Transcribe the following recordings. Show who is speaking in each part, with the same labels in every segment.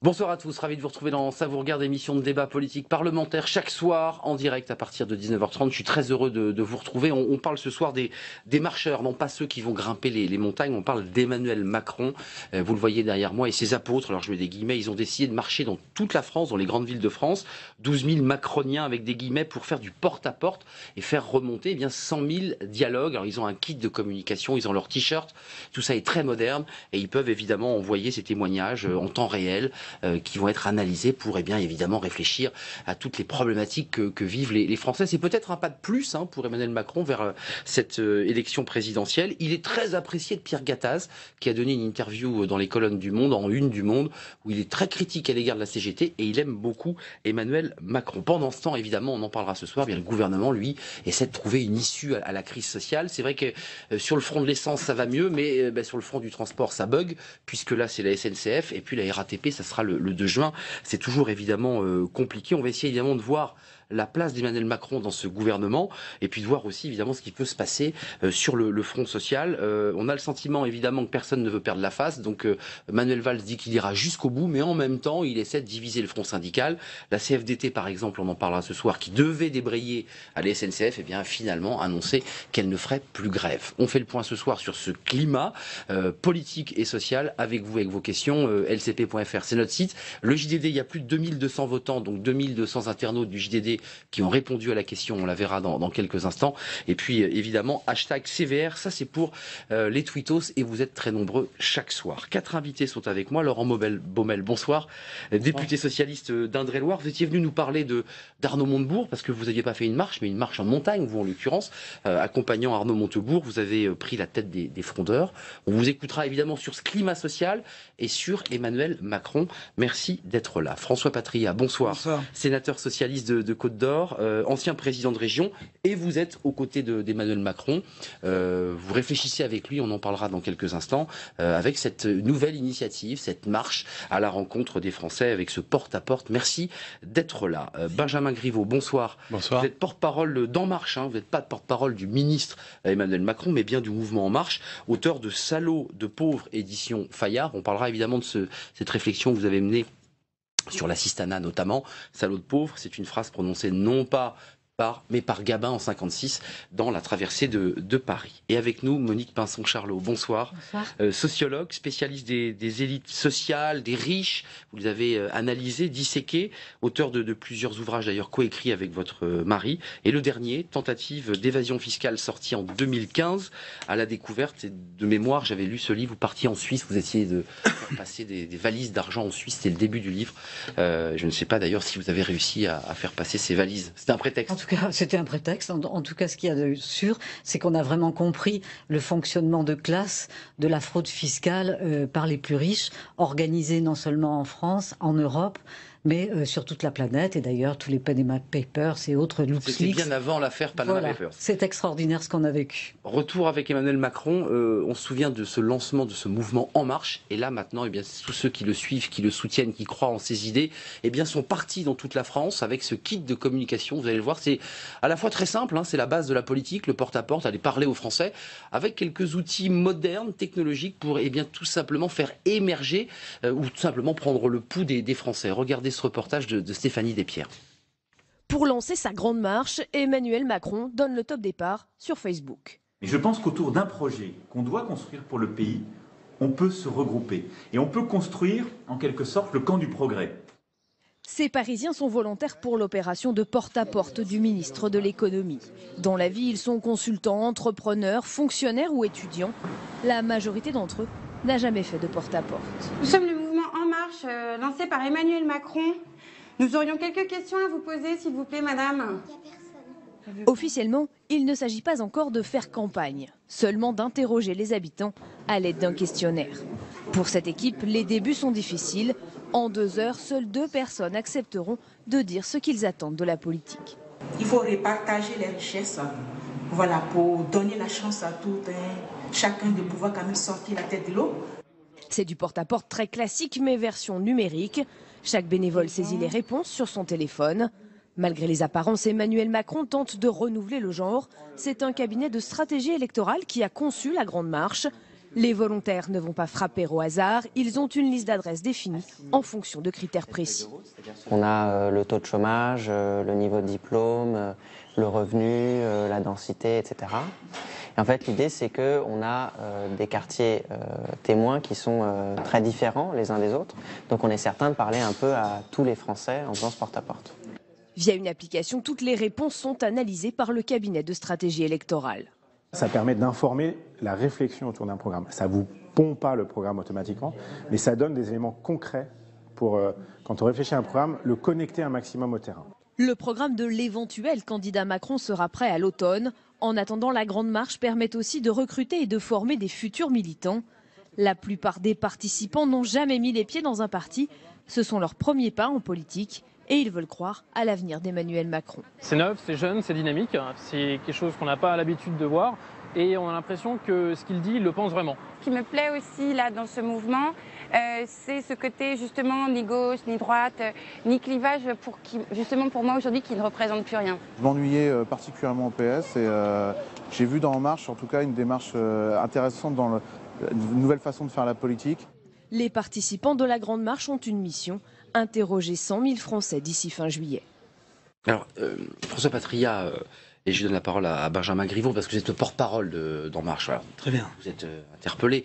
Speaker 1: Bonsoir à tous, ravi de vous retrouver dans Ça vous regarde, émission de débat politique parlementaire chaque soir en direct à partir de 19h30. Je suis très heureux de vous retrouver. On parle ce soir des marcheurs, non pas ceux qui vont grimper les montagnes, on parle d'Emmanuel Macron. Vous le voyez derrière moi et ses apôtres, alors je mets des guillemets, ils ont décidé de marcher dans toute la France, dans les grandes villes de France. 12 000 macroniens avec des guillemets pour faire du porte-à-porte et faire remonter 100 000 dialogues. Alors ils ont un kit de communication, ils ont leur t-shirt, tout ça est très moderne et ils peuvent évidemment envoyer ces témoignages en temps réel. Qui vont être analysés pour évidemment réfléchir à toutes les problématiques que vivent les Français. C'est peut-être un pas de plus pour Emmanuel Macron vers cette élection présidentielle. Il est très apprécié de Pierre Gattaz, qui a donné une interview dans les colonnes du Monde, en une du Monde, où il est très critique à l'égard de la CGT et il aime beaucoup Emmanuel Macron. Pendant ce temps, évidemment, on en parlera ce soir, le gouvernement, lui, essaie de trouver une issue à la crise sociale. C'est vrai que sur le front de l'essence, ça va mieux, mais sur le front du transport, ça bug, puisque là, c'est la SNCF, et puis la RATP, ça sera le 2 juin. C'est toujours évidemment compliqué. On va essayer évidemment de voir la place d'Emmanuel Macron dans ce gouvernement et puis de voir aussi évidemment ce qui peut se passer sur le front social. On a le sentiment évidemment que personne ne veut perdre la face, donc Manuel Valls dit qu'il ira jusqu'au bout, mais en même temps il essaie de diviser le front syndical. La CFDT par exemple, on en parlera ce soir, qui devait débrayer à la SNCF, a finalement annoncé qu'elle ne ferait plus grève. On fait le point ce soir sur ce climat politique et social avec vous, avec vos questions. lcp.fr, c'est notre site. Le JDD, il y a plus de 2200 votants, donc 2200 internautes du JDD qui ont répondu à la question, on la verra dans quelques instants. Et puis évidemment, hashtag CVR, ça c'est pour les tweetos et vous êtes très nombreux chaque soir. 4 invités sont avec moi. Laurent Baumel, bonsoir. Député socialiste d'Indre-et-Loire. Vous étiez venu nous parler d'Arnaud Montebourg parce que vous n'aviez pas fait une marche, mais une marche en montagne, vous en l'occurrence, accompagnant Arnaud Montebourg. Vous avez pris la tête des frondeurs. On vous écoutera évidemment sur ce climat social et sur Emmanuel Macron. Merci d'être là. François Patria, bonsoir. Bonsoir. Sénateur socialiste de Côte-d'Or, ancien président de région, et vous êtes aux côtés d'Emmanuel Macron. Vous réfléchissez avec lui, on en parlera dans quelques instants, avec cette nouvelle initiative, cette marche à la rencontre des Français avec ce porte-à-porte. Merci d'être là. Benjamin Griveaux, bonsoir. Bonsoir. Vous êtes porte-parole d'En Marche, vous n'êtes pas porte-parole du ministre Emmanuel Macron, mais bien du mouvement En Marche, auteur de Salauds de pauvres, édition Fayard. On parlera évidemment de cette réflexion que vous avez menée sur l'assistanat notamment. Salaud de pauvre, c'est une phrase prononcée non pas mais par Gabin en 56 dans la traversée de Paris. Et avec nous, Monique Pinson-Charlot. Bonsoir. Bonsoir. Sociologue, spécialiste des élites sociales, des riches. Vous les avez analysés, disséqués, auteur de plusieurs ouvrages d'ailleurs coécrits avec votre mari. Et le dernier, tentative d'évasion fiscale sorti en 2015 à la découverte. Et de mémoire, j'avais lu ce livre, vous partiez en Suisse, vous essayez de faire passer des valises d'argent en Suisse. C'était le début du livre. Je ne sais pas d'ailleurs si vous avez réussi à faire passer ces valises. C'était un prétexte.
Speaker 2: En tout cas, c'était un prétexte. En tout cas, ce qu'il y a de sûr, c'est qu'on a vraiment compris le fonctionnement de classe de la fraude fiscale par les plus riches, organisée non seulement en France, en Europe, mais sur toute la planète. Et d'ailleurs, tous les Panama Papers et autres LuxLeaks.
Speaker 1: C'était bien avant l'affaire Panama Papers.
Speaker 2: C'est extraordinaire ce qu'on a vécu.
Speaker 1: Retour avec Emmanuel Macron. On se souvient de ce lancement de ce mouvement En Marche. Et là, maintenant, tous ceux qui le suivent, qui le soutiennent, qui croient en ses idées, sont partis dans toute la France avec ce kit de communication. Vous allez le voir, c'est à la fois très simple, c'est la base de la politique, le porte-à-porte, aller parler aux Français, avec quelques outils modernes, technologiques, pour tout simplement faire émerger ou tout simplement prendre le pouls des Français. Regardez ce reportage de Stéphanie Despierres.
Speaker 3: Pour lancer sa grande marche, Emmanuel Macron donne le top départ sur Facebook.
Speaker 4: Mais je pense qu'autour d'un projet qu'on doit construire pour le pays, on peut se regrouper. Et on peut construire, en quelque sorte, le camp du progrès.
Speaker 3: Ces Parisiens sont volontaires pour l'opération de porte-à-porte du ministre de l'économie. Dans la vie, ils sont consultants, entrepreneurs, fonctionnaires ou étudiants. La majorité d'entre eux n'a jamais fait de porte-à-porte.
Speaker 5: Nous sommes le mouvement En Marche, lancé par Emmanuel Macron. Nous aurions quelques questions à vous poser, s'il vous plaît, madame.
Speaker 3: Officiellement, il ne s'agit pas encore de faire campagne, seulement d'interroger les habitants à l'aide d'un questionnaire. Pour cette équipe, les débuts sont difficiles. En 2 heures, seules 2 personnes accepteront de dire ce qu'ils attendent de la politique.
Speaker 6: Il faut repartager les richesses Voilà, pour donner la chance à tout chacun de pouvoir quand même sortir la tête de l'eau.
Speaker 3: C'est du porte-à-porte très classique, mais version numérique. Chaque bénévole saisit les réponses sur son téléphone. Malgré les apparences, Emmanuel Macron tente de renouveler le genre. C'est un cabinet de stratégie électorale qui a conçu la Grande Marche. Les volontaires ne vont pas frapper au hasard. Ils ont une liste d'adresses définie en fonction de critères précis.
Speaker 7: On a le taux de chômage, le niveau de diplôme, le revenu, la densité, etc. Et en fait, l'idée, c'est qu'on a des quartiers témoins qui sont très différents les uns des autres. Donc on est certain de parler un peu à tous les Français en faisant ce porte-à-porte.
Speaker 3: Via une application, toutes les réponses sont analysées par le cabinet de stratégie électorale.
Speaker 8: Ça permet d'informer la réflexion autour d'un programme. Ça ne vous pompe pas le programme automatiquement, mais ça donne des éléments concrets pour, quand on réfléchit à un programme, le connecter un maximum au terrain.
Speaker 3: Le programme de l'éventuel candidat Macron sera prêt à l'automne. En attendant, la Grande Marche permet aussi de recruter et de former des futurs militants. La plupart des participants n'ont jamais mis les pieds dans un parti. Ce sont leurs premiers pas en politique. Et ils veulent croire à l'avenir d'Emmanuel Macron.
Speaker 9: C'est neuf, c'est jeune, c'est dynamique, c'est quelque chose qu'on n'a pas l'habitude de voir et on a l'impression que ce qu'il dit, il le pense vraiment.
Speaker 5: Ce qui me plaît aussi là dans ce mouvement, c'est ce côté justement ni gauche, ni droite, ni clivage justement pour moi aujourd'hui qui ne représente plus rien.
Speaker 10: Je m'ennuyais particulièrement au PS et j'ai vu dans En Marche en tout cas une démarche intéressante dans une nouvelle façon de faire la politique.
Speaker 3: Les participants de la Grande Marche ont une mission, interroger 100 000 Français d'ici fin juillet.
Speaker 1: Alors, François Patriat, et je donne la parole à Benjamin Griveaux, parce que vous êtes le porte-parole d'En Marche. Voilà.
Speaker 11: Très bien.
Speaker 1: Vous êtes interpellé.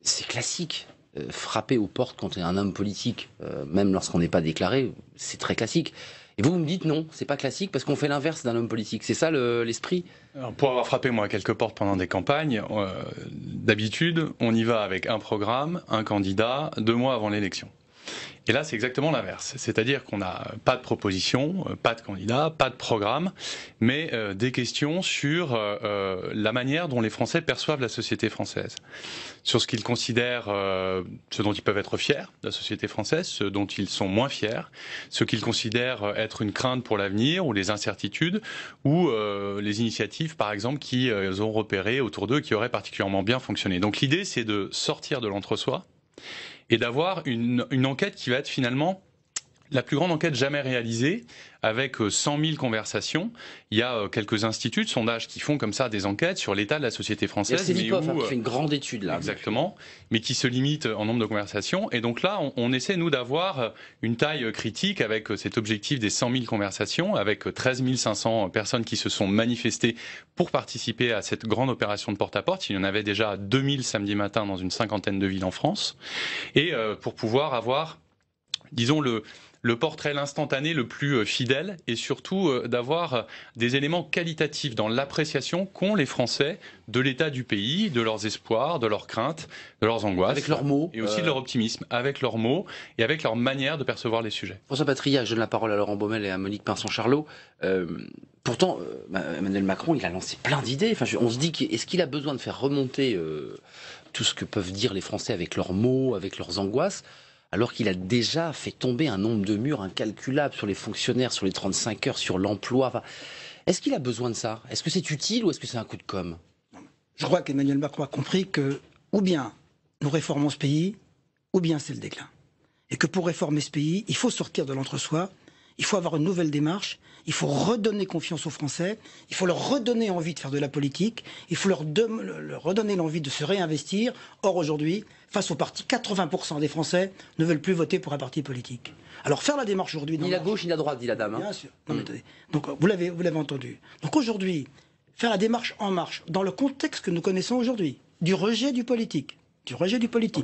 Speaker 1: C'est classique. Frapper aux portes quand on est un homme politique, même lorsqu'on n'est pas déclaré, c'est très classique. Et vous me dites non, c'est pas classique parce qu'on fait l'inverse d'un homme politique. C'est ça l'esprit ?
Speaker 12: Pour avoir frappé moi quelques portes pendant des campagnes, d'habitude on y va avec un programme, un candidat, 2 mois avant l'élection. Et là, c'est exactement l'inverse. C'est-à-dire qu'on n'a pas de proposition, pas de candidat, pas de programme, mais des questions sur la manière dont les Français perçoivent la société française. Sur ce qu'ils considèrent, ce dont ils peuvent être fiers de la société française, ce dont ils sont moins fiers, ce qu'ils considèrent être une crainte pour l'avenir ou les incertitudes, ou les initiatives, par exemple, qu'ils ont repérées autour d'eux qui auraient particulièrement bien fonctionné. Donc l'idée, c'est de sortir de l'entre-soi et d'avoir une enquête qui va être finalement la plus grande enquête jamais réalisée, avec 100 000 conversations. Il y a quelques instituts de sondage qui font comme ça des enquêtes sur l'état de la société française.
Speaker 1: C'est l'IPOF qui fait une grande étude là.
Speaker 12: Exactement, mais qui se limite en nombre de conversations. Et donc là, on essaie, nous, d'avoir une taille critique avec cet objectif des 100 000 conversations, avec 13 500 personnes qui se sont manifestées pour participer à cette grande opération de porte-à-porte. Il y en avait déjà 2000 samedi matin dans une 50aine de villes en France. Et pour pouvoir avoir, disons, le portrait, l'instantané le plus fidèle et surtout d'avoir des éléments qualitatifs dans l'appréciation qu'ont les Français de l'état du pays, de leurs espoirs, de leurs craintes, de leurs angoisses.
Speaker 1: Avec leurs mots.
Speaker 12: Et aussi de leur optimisme, avec leurs mots et avec leur manière de percevoir les sujets.
Speaker 1: François Patriat, je donne la parole à Laurent Baumel et à Monique Pinson-Charlot. Pourtant, Emmanuel Macron, il a lancé plein d'idées. Enfin, on se dit, est-ce qu'il a besoin de faire remonter tout ce que peuvent dire les Français avec leurs mots, avec leurs angoisses, alors qu'il a déjà fait tomber un nombre de murs incalculable sur les fonctionnaires, sur les 35 heures, sur l'emploi. Enfin, est-ce qu'il a besoin de ça ? Est-ce que c'est utile ou est-ce que c'est un coup de com'?
Speaker 11: Je crois qu'Emmanuel Macron a compris que ou bien nous réformons ce pays, ou bien c'est le déclin. Et que pour réformer ce pays, il faut sortir de l'entre-soi, il faut avoir une nouvelle démarche, il faut redonner confiance aux Français, il faut leur redonner envie de faire de la politique, il faut leur redonner l'envie de se réinvestir. Or aujourd'hui, face au parti, 80% des Français ne veulent plus voter pour un parti politique. Alors faire la démarche aujourd'hui...
Speaker 1: Ni la gauche ni la droite, dit la dame.
Speaker 11: Bien sûr. Non, mais attendez. Donc vous l'avez entendu. Donc aujourd'hui, faire la démarche En Marche, dans le contexte que nous connaissons aujourd'hui, du rejet du politique,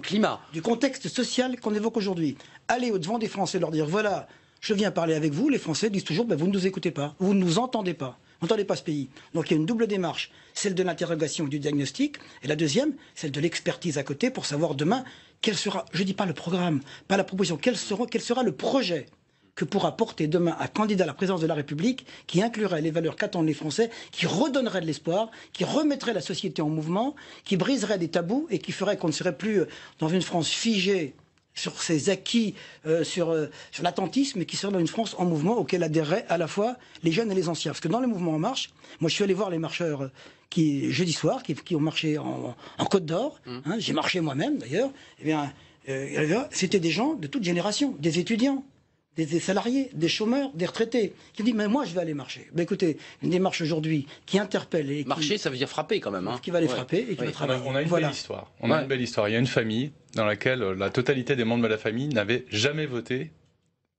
Speaker 1: climat,
Speaker 11: du contexte social qu'on évoque aujourd'hui, aller au-devant des Français, leur dire voilà, je viens parler avec vous, les Français disent toujours vous ne nous écoutez pas, vous ne nous entendez pas. Vous n'entendez pas ce pays. Donc il y a une double démarche, celle de l'interrogation et du diagnostic, et la deuxième, celle de l'expertise à côté pour savoir demain quel sera, je ne dis pas le programme, pas la proposition, quel sera le projet que pourra porter demain un candidat à la présidence de la République qui inclurait les valeurs qu'attendent les Français, qui redonnerait de l'espoir, qui remettrait la société en mouvement, qui briserait des tabous et qui ferait qu'on ne serait plus dans une France figée sur ses acquis, sur l'attentisme, et qui serait dans une France en mouvement auquel adhéreraient à la fois les jeunes et les anciens. Parce que dans le mouvement En Marche, moi je suis allé voir les marcheurs jeudi soir, qui ont marché en Côte d'Or, hein, j'ai marché moi-même d'ailleurs, eh bien, c'était des gens de toute génération, des étudiants, des salariés, des chômeurs, des retraités, qui disent mais moi je vais aller marcher. Ben, écoutez, une démarche aujourd'hui qui interpelle et
Speaker 1: marcher, ça veut dire frapper quand même. Hein.
Speaker 11: Qui va les frapper et qui va travailler.
Speaker 12: On a une belle histoire. On a une belle histoire. Il y a une famille dans laquelle la totalité des membres de la famille n'avaient jamais voté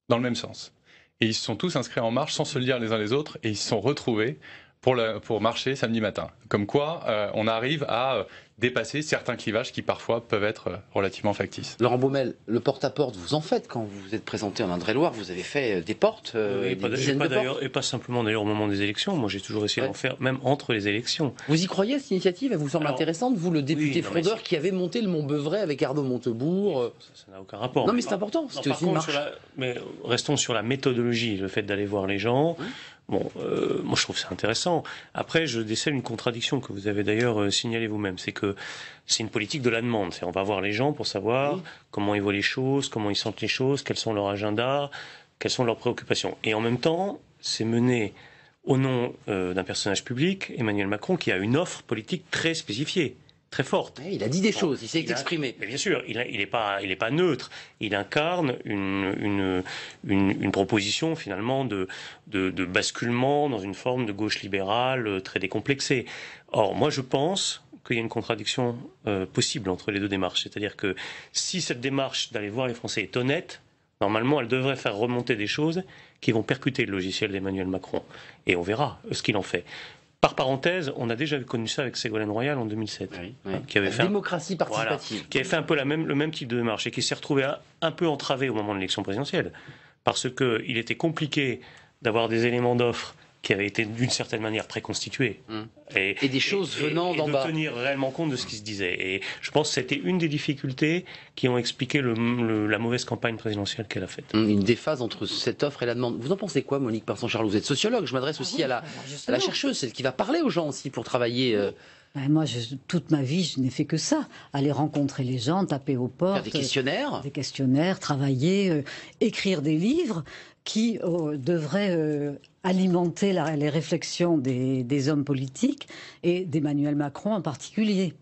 Speaker 12: dans le même sens. Et ils se sont tous inscrits en marche sans se le dire les uns les autres et ils se sont retrouvés pour marcher samedi matin. Comme quoi, on arrive à dépasser certains clivages qui parfois peuvent être relativement factices.
Speaker 1: Laurent Baumel, le porte-à-porte, vous en faites quand vous vous êtes présenté en Indre-et-Loire, vous avez fait des portes, des dizaines de portes.
Speaker 13: Et pas simplement d'ailleurs au moment des élections, moi j'ai toujours essayé d'en faire, même entre les élections.
Speaker 1: Vous y croyez, cette initiative? Elle vous semble intéressante, vous, le député frondeur qui avait monté le Mont-Beuvray avec Arnaud Montebourg?
Speaker 13: Ça n'a aucun rapport.
Speaker 1: Non mais c'est important, c'était aussi une marche.
Speaker 13: Mais restons sur la méthodologie, le fait d'aller voir les gens. Bon, moi je trouve ça intéressant. Après, je décèle une contradiction que vous avez d'ailleurs signalée vous-même, c'est que c'est une politique de la demande. On va voir les gens pour savoir comment ils voient les choses, comment ils sentent les choses, quels sont leurs agendas, quelles sont leurs préoccupations. Et en même temps, c'est mené au nom d'un personnage public, Emmanuel Macron, qui a une offre politique très spécifiée, très forte.
Speaker 1: Il a dit des choses, il s'est exprimé.
Speaker 13: Mais bien sûr, il n'est pas neutre. Il incarne une proposition finalement de basculement dans une forme de gauche libérale très décomplexée. Or, moi je pense qu'il y a une contradiction possible entre les deux démarches. C'est-à-dire que si cette démarche d'aller voir les Français est honnête, normalement elle devrait faire remonter des choses qui vont percuter le logiciel d'Emmanuel Macron. Et on verra ce qu'il en fait. Par parenthèse, on a déjà connu ça avec Ségolène Royal en 2007. Qui avait fait
Speaker 1: démocratie participative.
Speaker 13: Voilà, qui avait fait un peu le même type de démarche et qui s'est retrouvé un peu entravé au moment de l'élection présidentielle. Parce qu'il était compliqué d'avoir des éléments d'offre qui avaient été d'une certaine manière préconstitués.
Speaker 1: Et des choses venant d'en bas.
Speaker 13: Et de tenir réellement compte de ce qui se disait. Et je pense que c'était une des difficultés qui ont expliqué la mauvaise campagne présidentielle qu'elle a faite.
Speaker 1: Une déphase entre cette offre et la demande. Vous en pensez quoi, Monique Pinson-Charles? Vous êtes sociologue, je m'adresse aussi à la chercheuse, celle qui va parler aux gens aussi pour travailler...
Speaker 2: Moi, toute ma vie, je n'ai fait que ça. Aller rencontrer les gens, taper aux portes.
Speaker 1: Faire des questionnaires.
Speaker 2: Des questionnaires, travailler, écrire des livres qui devraient alimenter les réflexions des hommes politiques et d'Emmanuel Macron en particulier.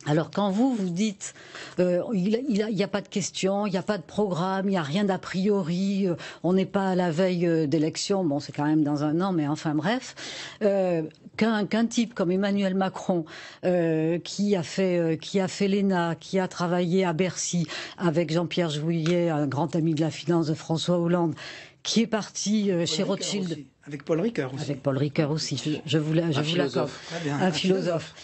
Speaker 2: Alors quand vous dites il n'y a pas de questions, il n'y a pas de programme, il n'y a rien d'a priori, on n'est pas à la veille d'élections, bon c'est quand même dans un an, mais enfin bref, qu'un type comme Emmanuel Macron qui a fait l'ENA, qui a travaillé à Bercy avec Jean-Pierre Jouyet, un grand ami de la finance de François Hollande, qui est parti chez Rothschild.
Speaker 11: Avec Paul Ricoeur aussi.
Speaker 2: Avec Paul Ricoeur aussi, je vous l'accorde. Un philosophe.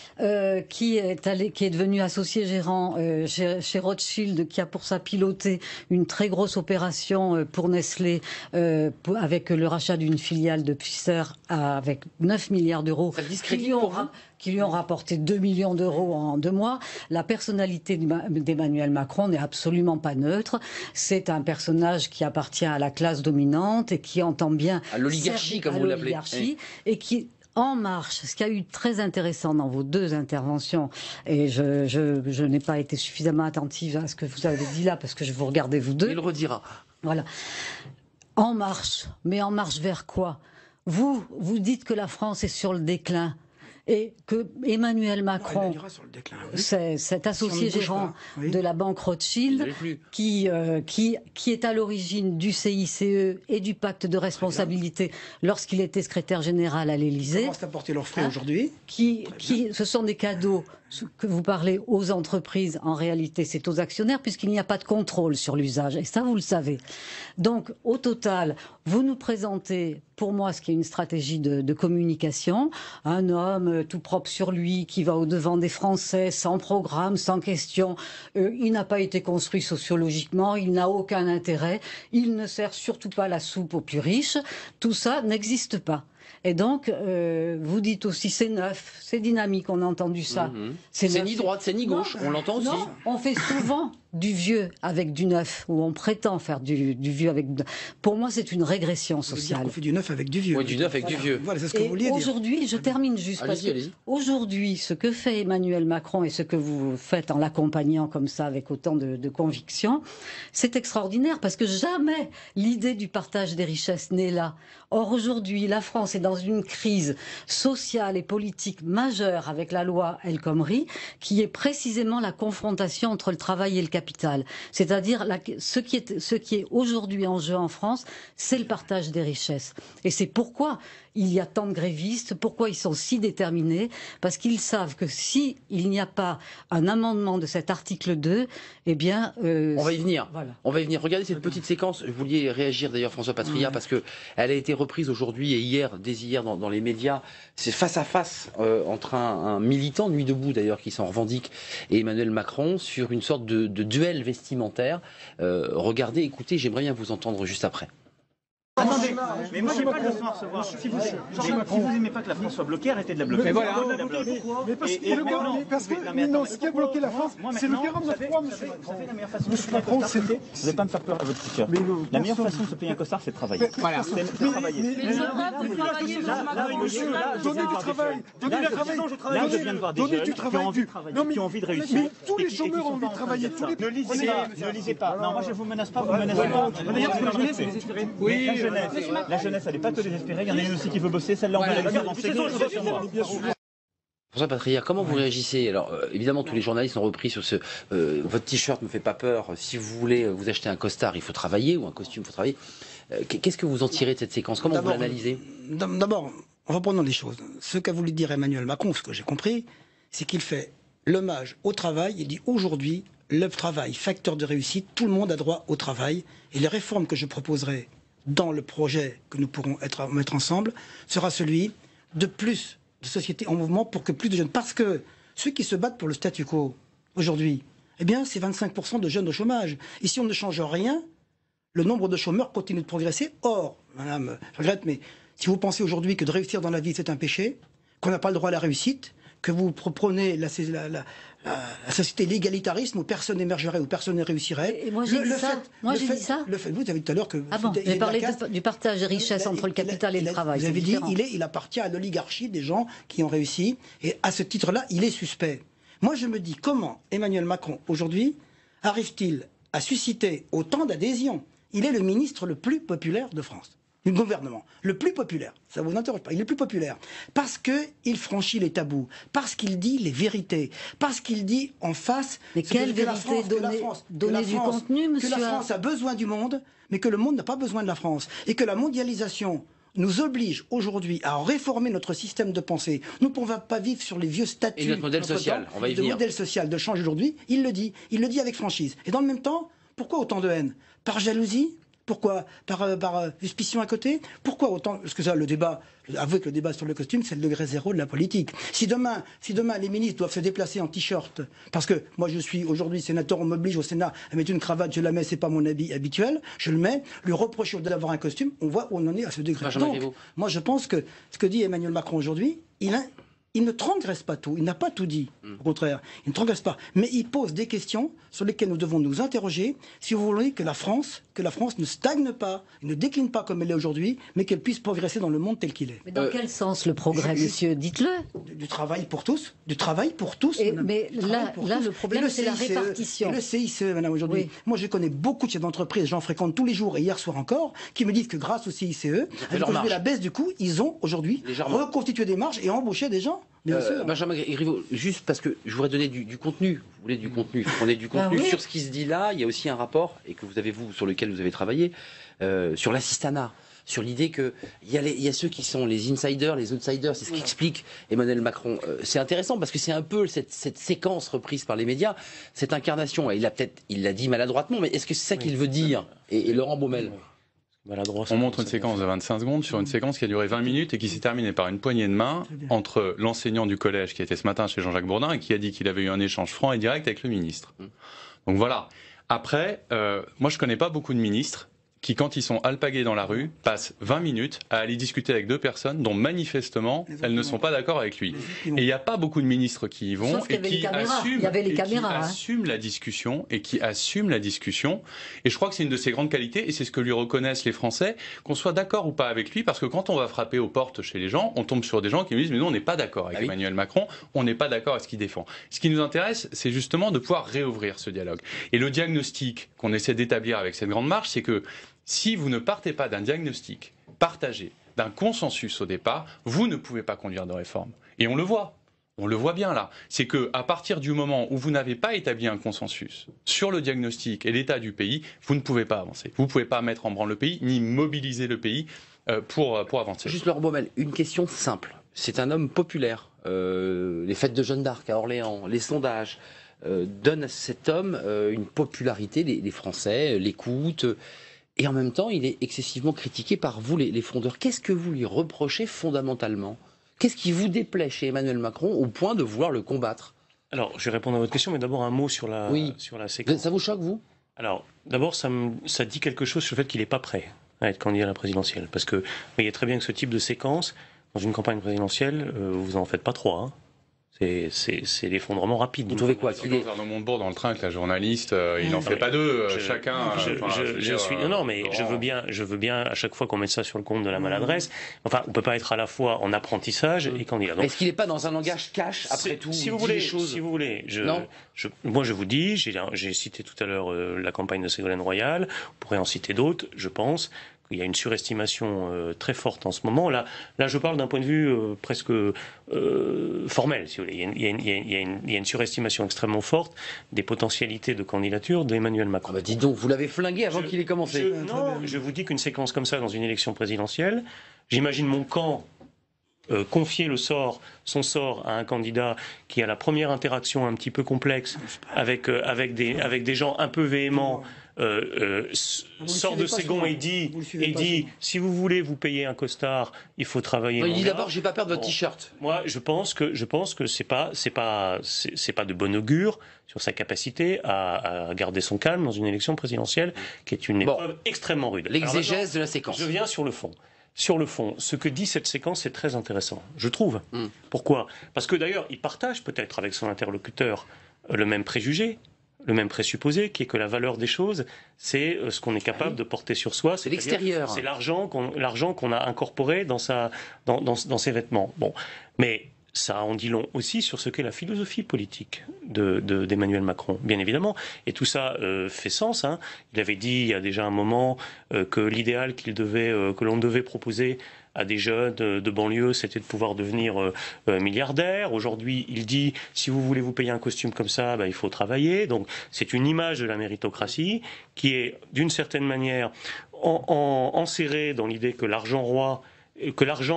Speaker 2: Qui est devenu associé gérant chez Rothschild, qui a pour ça piloté une très grosse opération pour Nestlé, avec le rachat d'une filiale de Pfizer avec 9 milliards d'euros. Qui lui ont rapporté 2 millions d'euros en 2 mois. La personnalité d'Emmanuel Macron n'est absolument pas neutre. C'est un personnage qui appartient à la classe dominante et qui entend bien...
Speaker 1: À l'oligarchie, comme vous l'appelez.
Speaker 2: Et qui... En marche, ce qui a eu très intéressant dans vos deux interventions, et je n'ai pas été suffisamment attentive à ce que vous avez dit là, parce que je vous regardais vous deux.
Speaker 1: Il redira.
Speaker 2: Voilà. En marche, mais en marche vers quoi? Vous dites que la France est sur le déclin. Et que Emmanuel Macron, cet associé gérant de la banque Rothschild, qui est à l'origine du CICE et du pacte de responsabilité lorsqu'il était secrétaire général à l'Élysée,
Speaker 11: commencent à porter leurs frais aujourd'hui.
Speaker 2: Ce sont des cadeaux que vous parlez aux entreprises, en réalité c'est aux actionnaires puisqu'il n'y a pas de contrôle sur l'usage, et ça vous le savez. Donc au total, vous nous présentez, pour moi, ce qui est une stratégie de communication, un homme tout propre sur lui, qui va au-devant des Français, sans programme, sans question. Il n'a pas été construit sociologiquement, il n'a aucun intérêt, il ne sert surtout pas la soupe aux plus riches, tout ça n'existe pas. Et donc, vous dites aussi c'est neuf, c'est dynamique, on a entendu ça.
Speaker 1: C'est ni droite, c'est ni gauche, on l'entend aussi.
Speaker 2: Non, on fait souvent du vieux avec du neuf, où on prétend faire du vieux avec... Pour moi, c'est une régression sociale.
Speaker 11: On fait du neuf avec du vieux.
Speaker 1: Oui, du neuf avec du vieux.
Speaker 11: Voilà, c'est ce que vous vouliez dire.
Speaker 2: Aujourd'hui, je termine juste. Aujourd'hui, ce que fait Emmanuel Macron et ce que vous faites en l'accompagnant comme ça, avec autant de conviction, c'est extraordinaire, parce que jamais l'idée du partage des richesses n'est là. Or, aujourd'hui, la France est dans une crise sociale et politique majeure avec la loi El Khomri, qui est précisément la confrontation entre le travail et le capital. C'est-à-dire ce qui est aujourd'hui en jeu en France, c'est le partage des richesses. Et c'est pourquoi il y a tant de grévistes, pourquoi ils sont si déterminés, parce qu'ils savent que si il n'y a pas un amendement de cet article 2, eh bien...
Speaker 1: on va y venir.
Speaker 2: Voilà.
Speaker 1: On va y venir. Regardez cette petite séquence. Vous vouliez réagir d'ailleurs, François Patria, parce que elle a été reprise aujourd'hui et hier, dès hier, dans les médias. C'est face à face entre un militant, Nuit debout d'ailleurs, qui s'en revendique, et Emmanuel Macron, sur une sorte de duel vestimentaire. Regardez, écoutez, j'aimerais bien vous entendre juste après.
Speaker 14: Attendez, mais moi j'ai pas de leçon à recevoir. Si vous aimez pas que la France soit bloquée, arrêtez de la bloquer.
Speaker 15: Mais voilà. Mais parce que non, ce qui a bloqué la France, c'est le 49.3, monsieur.
Speaker 14: Vous savez, la meilleure façon de se payer un costard, c'est... Vous n'allez pas me faire peur à votre petit cœur. La meilleure façon de se payer un costard, c'est de travailler. Voilà. C'est travailler.
Speaker 15: Mais monsieur, donnez du travail. Donnez du travail.
Speaker 14: Là, je viens de voir des jeunes qui ont envie de travailler, qui ont envie de réussir.
Speaker 15: Mais tous les chômeurs ont envie de travailler.
Speaker 14: Ne lisez pas. Non, moi je vous menace pas, vous me menacez pas. D'ailleurs, la jeunesse, c'est désespéré. Oui. La jeunesse, elle n'est pas que désespérée, il y en a une aussi qui veut bosser, celle-là on va la faire dans ses dos, sur moi.
Speaker 1: François Patria, comment vous réagissez? Alors, évidemment, tous les journalistes ont repris sur ce... votre t-shirt me fait pas peur. Si vous voulez vous acheter un costard, il faut travailler, ou un costume, il faut travailler. Qu'est-ce que vous en tirez de cette séquence? Comment vous l'analysez?
Speaker 11: D'abord, reprenons les choses. Ce qu'a voulu dire Emmanuel Macron, ce que j'ai compris, c'est qu'il fait l'hommage au travail. Il dit aujourd'hui, le travail, facteur de réussite, tout le monde a droit au travail. Et les réformes que je proposerai dans le projet que nous pourrons mettre ensemble, sera celui de plus de sociétés en mouvement pour que plus de jeunes... Parce que ceux qui se battent pour le statu quo, aujourd'hui, eh bien, c'est 25% de jeunes au chômage. Et si on ne change rien, le nombre de chômeurs continue de progresser. Or, madame, je regrette, mais si vous pensez aujourd'hui que de réussir dans la vie, c'est un péché, qu'on n'a pas le droit à la réussite, que vous prônez la société, l'égalitarisme où personne n'émergerait, où personne ne réussirait.
Speaker 2: Et moi j'ai dit ça. Moi j'ai dit ça.
Speaker 11: Le fait, vous avez dit tout à l'heure que...
Speaker 2: Ah bon, j'ai parlé du partage des richesses entre le capital et le travail.
Speaker 11: Vous avez dit, il appartient à l'oligarchie des gens qui ont réussi, et à ce titre-là, il est suspect. Moi je me dis, comment Emmanuel Macron, aujourd'hui, arrive-t-il à susciter autant d'adhésion? Il est le ministre le plus populaire de France. Du gouvernement, le plus populaire, ça vous interroge pas, il est le plus populaire, parce qu'il franchit les tabous, parce qu'il dit les vérités, parce qu'il dit en face...
Speaker 2: Mais quelle vérité donner du contenu, monsieur?
Speaker 11: Que la France a besoin du monde, mais que le monde n'a pas besoin de la France, et que la mondialisation nous oblige aujourd'hui à réformer notre système de pensée. Nous ne pouvons pas vivre sur les vieux statuts...
Speaker 1: Et notre modèle social, on va y venir.
Speaker 11: Le modèle social de changer aujourd'hui, il le dit avec franchise. Et dans le même temps, pourquoi autant de haine? Par jalousie? Pourquoi? Par suspicion à côté? Pourquoi autant? Parce que ça, le débat, avouez que le débat sur le costume, c'est le degré zéro de la politique. Si demain les ministres doivent se déplacer en t-shirt, parce que moi je suis aujourd'hui sénateur, on m'oblige au Sénat à mettre une cravate, je la mets, c'est pas mon habit habituel, je le mets, lui reprocher d'avoir un costume, on voit où on en est à ce degré. Donc, moi je pense que ce que dit Emmanuel Macron aujourd'hui, il ne transgresse pas tout, il n'a pas tout dit, au contraire, il ne transgresse pas, mais il pose des questions sur lesquelles nous devons nous interroger si vous voulez que la France ne stagne pas, ne décline pas comme elle est aujourd'hui, mais qu'elle puisse progresser dans le monde tel qu'il est.
Speaker 2: Mais dans quel sens le progrès, monsieur? Dites-le.
Speaker 11: Du travail pour tous, du travail pour tous.
Speaker 2: Mais là, le problème, c'est la répartition.
Speaker 11: Et le CICE, madame, aujourd'hui. Oui. Moi, je connais beaucoup de chefs d'entreprise, j'en fréquente tous les jours et hier soir encore, qui me disent que grâce au CICE, avec la baisse du coût, ils ont aujourd'hui reconstitué des marges et embauché des gens.
Speaker 1: Benjamin Griveaux, juste parce que je voudrais donner du contenu. Vous voulez du contenu? On est du contenu sur ce qui se dit là. Il y a aussi un rapport, et que vous avez sur lequel vous avez travaillé, sur l'assistanat. Sur l'idée qu'il y a ceux qui sont les insiders, les outsiders, c'est ce qu'explique Emmanuel Macron. C'est intéressant parce que c'est un peu cette séquence reprise par les médias, cette incarnation. Et il l'a dit maladroitement, mais est-ce que c'est ça qu'il veut dire? Et Laurent Baumel?
Speaker 12: On montre une séquence de 25 secondes sur une séquence qui a duré 20 minutes et qui s'est terminée par une poignée de main entre l'enseignant du collège qui était ce matin chez Jean-Jacques Bourdin et qui a dit qu'il avait eu un échange franc et direct avec le ministre. Donc voilà. Après, moi je connais pas beaucoup de ministres qui, quand ils sont alpagués dans la rue, passent 20 minutes à aller discuter avec 2 personnes dont manifestement elles ne sont pas d'accord avec lui. Et il n'y a pas beaucoup de ministres qui y vont et qui assument la discussion et qui assument la discussion. Et je crois que c'est une de ses grandes qualités et c'est ce que lui reconnaissent les Français, qu'on soit d'accord ou pas avec lui, parce que quand on va frapper aux portes chez les gens, on tombe sur des gens qui nous disent mais nous on n'est pas d'accord avec Emmanuel Macron, on n'est pas d'accord avec ce qu'il défend. Ce qui nous intéresse, c'est justement de pouvoir réouvrir ce dialogue. Et le diagnostic qu'on essaie d'établir avec cette grande marche, c'est que si vous ne partez pas d'un diagnostic partagé, d'un consensus au départ, vous ne pouvez pas conduire de réforme. Et on le voit bien là. C'est qu'à partir du moment où vous n'avez pas établi un consensus sur le diagnostic et l'état du pays, vous ne pouvez pas avancer. Vous ne pouvez pas mettre en branle le pays, ni mobiliser le pays pour avancer.
Speaker 1: Juste Laurent Baumel, une question simple. C'est un homme populaire. Les fêtes de Jeanne d'Arc à Orléans, les sondages donnent à cet homme une popularité. Les Français l'écoutent. Et en même temps, il est excessivement critiqué par vous, les frondeurs. Qu'est-ce que vous lui reprochez fondamentalement? Qu'est-ce qui vous déplaît chez Emmanuel Macron au point de vouloir le combattre?
Speaker 13: Alors, je vais répondre à votre question, mais d'abord un mot sur la séquence.
Speaker 1: Ça vous choque, vous?
Speaker 13: Alors, d'abord, ça dit quelque chose sur le fait qu'il n'est pas prêt à être candidat à la présidentielle. Parce que vous voyez très bien que ce type de séquence, dans une campagne présidentielle, vous en faites pas 3. Hein. C'est l'effondrement rapide.
Speaker 1: Vous trouvez quoi
Speaker 12: qu'il est Arnaud Montebourg dans le train avec la journaliste, il n'en fait pas 2, chacun.
Speaker 13: Je veux bien à chaque fois qu'on met ça sur le compte de la maladresse. Enfin, on peut pas être à la fois en apprentissage et candidat.
Speaker 1: Est-ce qu'il n'est pas dans un langage cash après tout?
Speaker 13: Si vous voulez, moi je vous dis, j'ai cité tout à l'heure la campagne de Ségolène Royal. On pourrait en citer d'autres. Je pense il y a une surestimation très forte en ce moment. Là je parle d'un point de vue presque formel, si vous voulez. Il y a une surestimation extrêmement forte des potentialités de candidature d'Emmanuel Macron.
Speaker 1: Dis donc, vous l'avez flingué avant qu'il ait commencé.
Speaker 13: Je vous dis qu'une séquence comme ça dans une élection présidentielle, j'imagine mon camp confier son sort à un candidat qui a la première interaction un petit peu complexe avec des gens un peu véhéments, sort de ses gonds et dit si vous voulez vous payer un costard, il faut travailler.
Speaker 1: Il dit d'abord j'ai pas peur de votre t-shirt.
Speaker 13: Moi je pense que c'est pas de bon augure sur sa capacité à garder son calme dans une élection présidentielle qui est une épreuve extrêmement rude.
Speaker 1: L'exégèse de la séquence.
Speaker 13: Je viens sur le fond. Sur le fond, ce que dit cette séquence est très intéressant, je trouve. Pourquoi? Parce que d'ailleurs, il partage peut-être avec son interlocuteur le même préjugé, le même présupposé, qui est que la valeur des choses, c'est ce qu'on est capable de porter sur soi.
Speaker 1: C'est l'extérieur.
Speaker 13: C'est l'argent qu'on a incorporé dans ses vêtements. Bon, mais ça en dit long aussi sur ce qu'est la philosophie politique d'Emmanuel Macron, bien évidemment. Et tout ça fait sens. Hein. Il avait dit il y a déjà un moment que l'idéal que l'on devait proposer à des jeunes de banlieue, c'était de pouvoir devenir milliardaire. Aujourd'hui, il dit si vous voulez vous payer un costume comme ça, il faut travailler. Donc c'est une image de la méritocratie qui est d'une certaine manière enserrée dans l'idée que l'argent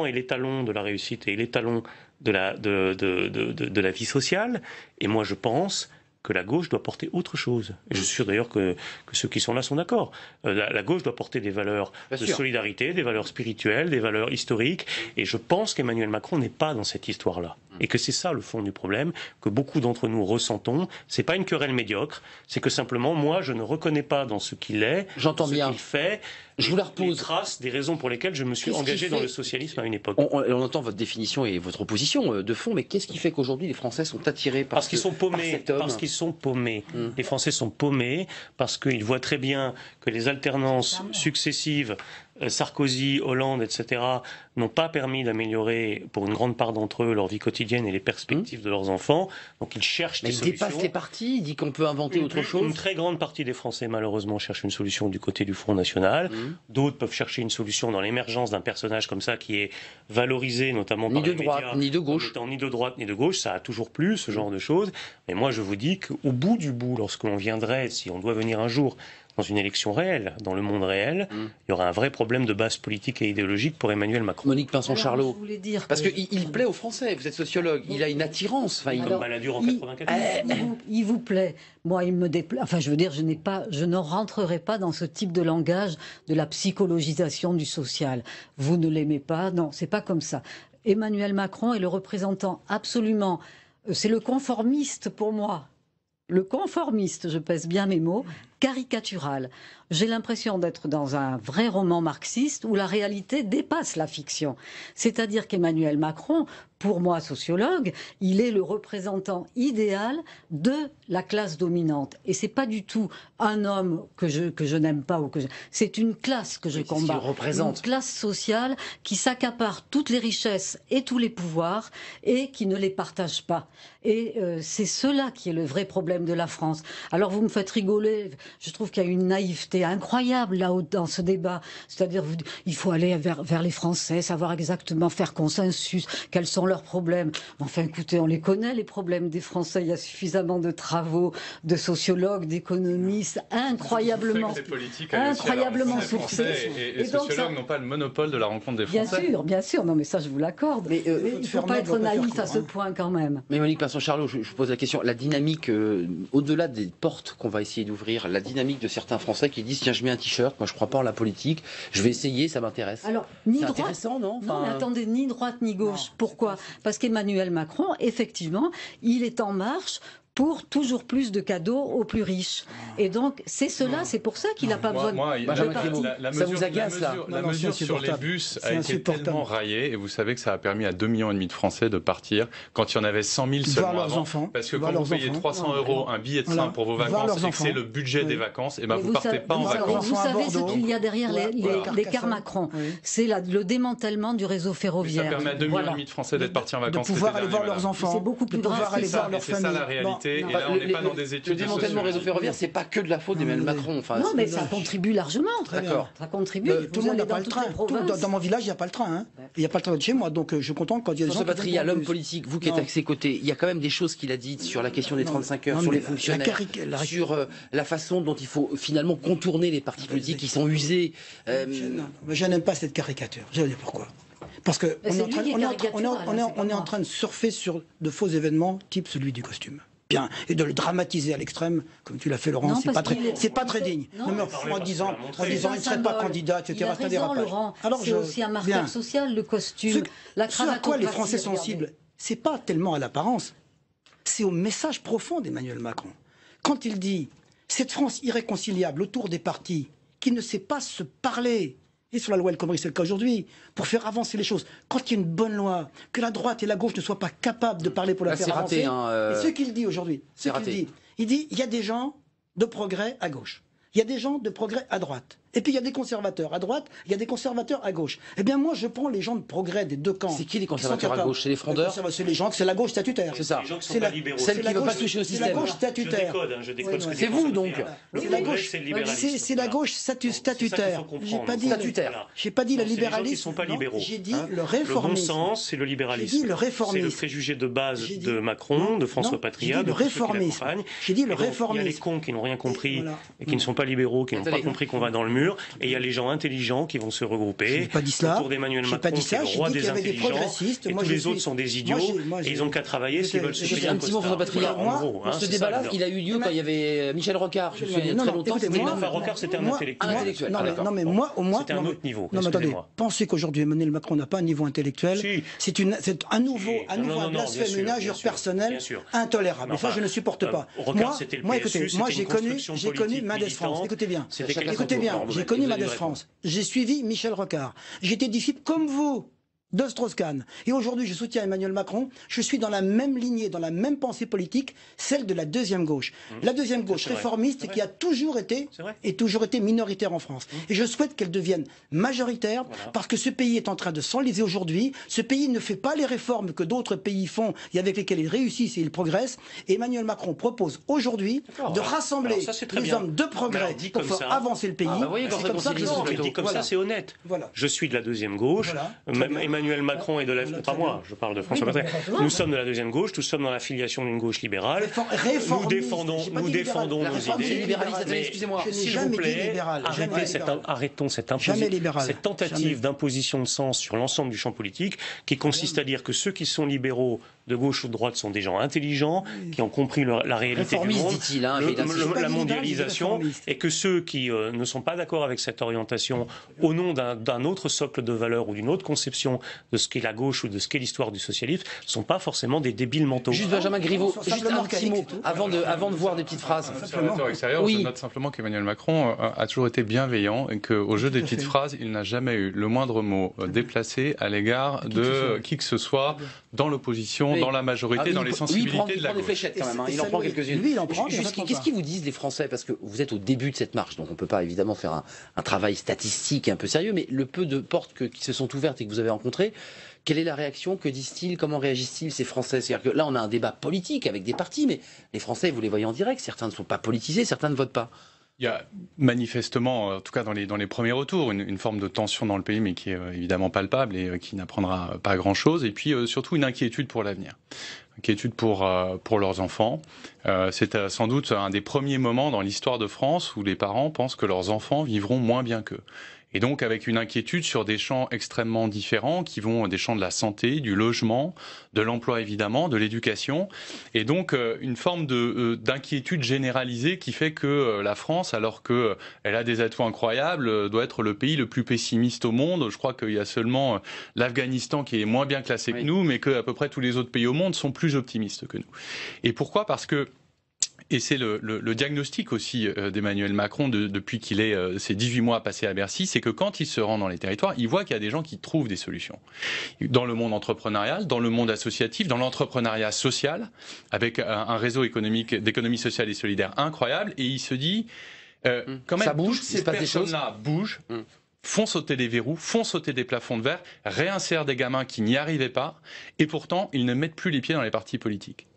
Speaker 13: est l'étalon de la réussite et l'étalon de la vie sociale. Et moi, je pense que la gauche doit porter autre chose. Et je suis sûr d'ailleurs que ceux qui sont là sont d'accord. La gauche doit porter des valeurs de solidarité, des valeurs spirituelles, des valeurs historiques. Et je pense qu'Emmanuel Macron n'est pas dans cette histoire-là. Et que c'est ça le fond du problème, que beaucoup d'entre nous ressentons. C'est pas une querelle médiocre, c'est que simplement, moi, je ne reconnais pas dans ce qu'il est, ce qu'il fait,
Speaker 1: je vous la repose.
Speaker 13: Les traces des raisons pour lesquelles je me suis engagé dans le socialisme à une époque.
Speaker 1: On entend votre définition et votre opposition de fond, mais qu'est-ce qui fait qu'aujourd'hui les Français sont attirés par cet homme?
Speaker 13: Parce qu'ils sont paumés. Les Français sont paumés parce qu'ils voient très bien que les alternances successives, Sarkozy, Hollande, etc., n'ont pas permis d'améliorer pour une grande part d'entre eux leur vie quotidienne et les perspectives de leurs enfants. Donc ils cherchent des solutions.
Speaker 1: Il dépasse les partis, il dit qu'on peut inventer autre chose.
Speaker 13: Une très grande partie des Français, malheureusement, cherchent une solution du côté du Front National. D'autres peuvent chercher une solution dans l'émergence d'un personnage comme ça qui est valorisé notamment par les médias. Ni de droite,
Speaker 1: ni de gauche.
Speaker 13: Ni de droite, ni de gauche. Ça a toujours plu, ce genre de choses. Mais moi, je vous dis qu'au bout du bout, lorsque l'on viendrait, si on doit venir un jour dans une élection réelle, dans le monde réel, il y aura un vrai problème de base politique et idéologique pour Emmanuel Macron.
Speaker 1: Monique Pinson-Charlot, parce qu'il plaît aux Français, vous êtes sociologue, il a une attirance.
Speaker 13: Comme Balladur en 94.
Speaker 2: Il vous plaît. Moi, il me déplaît. Enfin, je veux dire, je ne rentrerai pas dans ce type de langage de la psychologisation du social. Vous ne l'aimez pas, non, c'est pas comme ça. Emmanuel Macron est le représentant absolument, c'est le conformiste pour moi. Le conformiste, je pèse bien mes mots, caricaturale. J'ai l'impression d'être dans un vrai roman marxiste où la réalité dépasse la fiction. C'est-à-dire qu'Emmanuel Macron, pour moi sociologue, il est le représentant idéal de la classe dominante. Et c'est pas du tout un homme que je n'aime pas, c'est une classe que je combats. Une classe sociale qui s'accapare toutes les richesses et tous les pouvoirs et qui ne les partage pas. Et c'est cela qui est le vrai problème de la France. Alors vous me faites rigoler, je trouve qu'il y a une naïveté incroyable là-haut dans ce débat. C'est-à-dire il faut aller vers les Français, savoir exactement faire consensus, quels sont leurs problèmes. Enfin écoutez, on les connaît les problèmes des Français, il y a suffisamment de travaux de sociologues, d'économistes incroyablement sourcés.
Speaker 12: Et les sociologues n'ont pas le monopole de la rencontre des Français.
Speaker 2: Bien sûr, non mais ça je vous l'accorde. Mais il ne faut pas être naïf à ce point quand même.
Speaker 1: Mais Monique Pinson-Charlot, je vous pose la question, la dynamique, au-delà des portes qu'on va essayer d'ouvrir, la dynamique de certains Français qui disent tiens je mets un t-shirt, moi je crois pas en la politique, je vais essayer, ça m'intéresse.
Speaker 2: Alors ni intéressant, non, mais attendez, ni droite ni gauche. Pourquoi? Parce qu'Emmanuel Macron, effectivement, il est en marche pour toujours plus de cadeaux aux plus riches. Et donc, c'est cela, c'est pour ça qu'il n'a pas besoin de parti.
Speaker 1: Ça vous agace, là?
Speaker 12: La mesure sur les bus a été tellement raillée, et vous savez que ça a permis à 2,5 millions de Français de partir quand il y en avait 100 000 seulement avant. Parce que quand vous payez 300 € un billet de train pour vos vacances et que c'est le budget des vacances, et ben vous partez pas en vacances.
Speaker 2: Vous savez ce qu'il y a derrière l'écart Macron. C'est le démantèlement du réseau ferroviaire.
Speaker 12: Ça permet à 2,5 millions de Français d'être partis en vacances.
Speaker 11: De pouvoir aller voir leurs enfants.
Speaker 2: C'est beaucoup plus grave.
Speaker 11: Aller voir leur
Speaker 12: famille. C'est ça la réalité. Et là, on n'est pas dans des études.
Speaker 1: Le démantèlement réseau ferroviaire, c'est pas que de la faute d'Emmanuel Macron. Enfin,
Speaker 2: non, mais ça contribue largement.
Speaker 1: D'accord.
Speaker 2: Ça contribue.
Speaker 11: Tout le monde n'a pas le train. Dans mon village, il n'y a pas le train. Il n'y a pas le train de chez moi. Donc, je suis content quand il y a des gens.
Speaker 1: Patria, l'homme politique, vous qui êtes à ses côtés, il y a quand même des choses qu'il a dites sur la question des 35 heures, sur les fonctionnaires, sur la façon dont il faut finalement contourner les partis politiques qui sont usés.
Speaker 11: Je n'aime pas cette caricature. Je vais dire pourquoi. Parce qu'on est en train de surfer sur de faux événements type celui du costume. Bien, et de le dramatiser à l'extrême, comme tu l'as fait, Laurent, c'est pas très digne. En disant il ne serait pas candidat, etc.
Speaker 2: Il a raison, Laurent. C'est aussi un marqueur social, le costume, la cravate.
Speaker 11: Ce à quoi les Français sont sensibles, c'est pas tellement à l'apparence, c'est au message profond d'Emmanuel Macron. Quand il dit cette France irréconciliable autour des partis qui ne sait pas se parler. Et sur la loi El Khomri, c'est le cas aujourd'hui, pour faire avancer les choses. Quand il y a une bonne loi, que la droite et la gauche ne soient pas capables de parler pour la faire avancer. Et ce qu'il dit aujourd'hui, il dit il y a des gens de progrès à gauche, il y a des gens de progrès à droite. Et puis il y a des conservateurs à droite, il y a des conservateurs à gauche. Eh bien moi je prends les gens de progrès des deux camps.
Speaker 1: C'est qui les conservateurs à gauche? C'est les frondeurs?
Speaker 11: C'est les gens, c'est la gauche statutaire.
Speaker 1: C'est ça.
Speaker 11: C'est celle qui ne veut pas toucher au système. C'est la gauche statutaire.
Speaker 1: C'est vous donc.
Speaker 11: C'est la gauche statutaire. J'ai pas dit le libéralisme.
Speaker 13: Ils sont pas libéraux.
Speaker 11: J'ai dit le réformisme.
Speaker 13: Le bon sens, c'est le libéralisme.
Speaker 11: J'ai dit le réformisme.
Speaker 13: C'est le préjugé de base de Macron, de François Patria, de réformisme.
Speaker 11: J'ai dit le réformisme.
Speaker 13: Il y a les cons qui n'ont rien compris et qui ne sont pas libéraux, qui n'ont pas compris qu'on va dans le mur. Et il y a les gens intelligents qui vont se regrouper autour d'Emmanuel Macron, qui est le roi des intelligents, et tous les autres sont des idiots, et ils n'ont qu'à travailler s'ils veulent se payer un
Speaker 1: petit mot, François Patria. Ce débat-là, il a eu lieu quand il y avait Michel Rocard. Je me souviens très longtemps.
Speaker 13: Rocard, c'était un intellectuel.
Speaker 11: Non, mais moi, au moins...
Speaker 13: C'était un autre niveau.
Speaker 11: Non, mais attendez, pensez qu'aujourd'hui, Emmanuel Macron n'a pas un niveau intellectuel. C'est un nouveau blasphème, une injure personnelle intolérable. Et ça, je ne supporte pas. Moi, écoutez, moi, j'ai connu Mendes France. Écoutez bien. J'ai connu Mendes France. J'ai suivi Michel Rocard. J'étais disciple comme vous de Strauss-Kahn. Et aujourd'hui, je soutiens Emmanuel Macron. Je suis dans la même lignée, dans la même pensée politique, celle de la deuxième gauche. La deuxième gauche réformiste qui a toujours été minoritaire en France. Et je souhaite qu'elle devienne majoritaire parce que ce pays est en train de s'enliser aujourd'hui. Ce pays ne fait pas les réformes que d'autres pays font et avec lesquelles ils réussissent et ils progressent. Et Emmanuel Macron propose aujourd'hui de rassembler les hommes de progrès pour faire avancer le pays.
Speaker 13: C'est comme ça que dit comme ça, c'est honnête. Je suis de la deuxième gauche. Emmanuel Macron est de la... Pas moi, je parle de François Patria. Nous sommes de la deuxième gauche, nous sommes dans l'affiliation d'une gauche libérale. Nous défendons nos idées.
Speaker 1: Excusez-moi,
Speaker 13: s'il vous plaît, arrêtons cette tentative d'imposition de sens sur l'ensemble du champ politique qui consiste à dire que ceux qui sont libéraux de gauche ou de droite sont des gens intelligents, qui ont compris la réalité du monde, la mondialisation, et que ceux qui ne sont pas d'accord avec cette orientation au nom d'un autre socle de valeurs ou d'une autre conception de ce qu'est la gauche ou de ce qu'est l'histoire du socialisme sont pas forcément des débiles mentaux.
Speaker 1: Juste Benjamin Griveaux, juste un petit mot avant de voir des petites phrases.
Speaker 12: Observateur extérieur, je note simplement qu'Emmanuel Macron a toujours été bienveillant et qu'au jeu des petites phrases, il n'a jamais eu le moindre mot déplacé à l'égard de qui que ce soit dans l'opposition, dans la majorité, dans les sensibilités de la gauche.
Speaker 1: Il prend des fléchettes quand même, hein. Il en prend quelques-unes. Qu'est-ce qu'ils vous disent les Français? Parce que vous êtes au début de cette marche, donc on ne peut pas évidemment faire un travail statistique un peu sérieux, mais le peu de portes qui se sont ouvertes et que vous avez rencontrées, quelle est la réaction? Que disent-ils? Comment réagissent-ils ces Français? C'est-à-dire que là, on a un débat politique avec des partis, mais les Français, vous les voyez en direct, certains ne sont pas politisés, certains ne votent pas.
Speaker 12: Il y a manifestement, en tout cas dans les premiers retours, une forme de tension dans le pays, mais qui est évidemment palpable et qui n'apprendra pas grand-chose. Et puis surtout une inquiétude pour l'avenir, inquiétude pour leurs enfants. C'est sans doute un des premiers moments dans l'histoire de France où les parents pensent que leurs enfants vivront moins bien qu'eux. Et donc avec une inquiétude sur des champs extrêmement différents qui vont des champs de la santé, du logement, de l'emploi évidemment, de l'éducation, et donc une forme d'inquiétude généralisée qui fait que la France, alors qu'elle a des atouts incroyables, doit être le pays le plus pessimiste au monde. Je crois qu'il y a seulement l'Afghanistan qui est moins bien classé que nous, mais qu'à peu près tous les autres pays au monde sont plus optimistes que nous. Et pourquoi? Parce que et c'est le diagnostic aussi d'Emmanuel Macron depuis qu'il est ses 18 mois passés à Bercy, c'est que quand il se rend dans les territoires, il voit qu'il y a des gens qui trouvent des solutions. Dans le monde entrepreneurial, dans le monde associatif, dans l'entrepreneuriat social, avec un réseau économique d'économie sociale et solidaire incroyable, et il se dit, quand même,
Speaker 1: ça bouge,
Speaker 12: toutes ces personnes-là bougent, font sauter des verrous, font sauter des plafonds de verre, réinsèrent des gamins qui n'y arrivaient pas, et pourtant, ils ne mettent plus les pieds dans les partis politiques.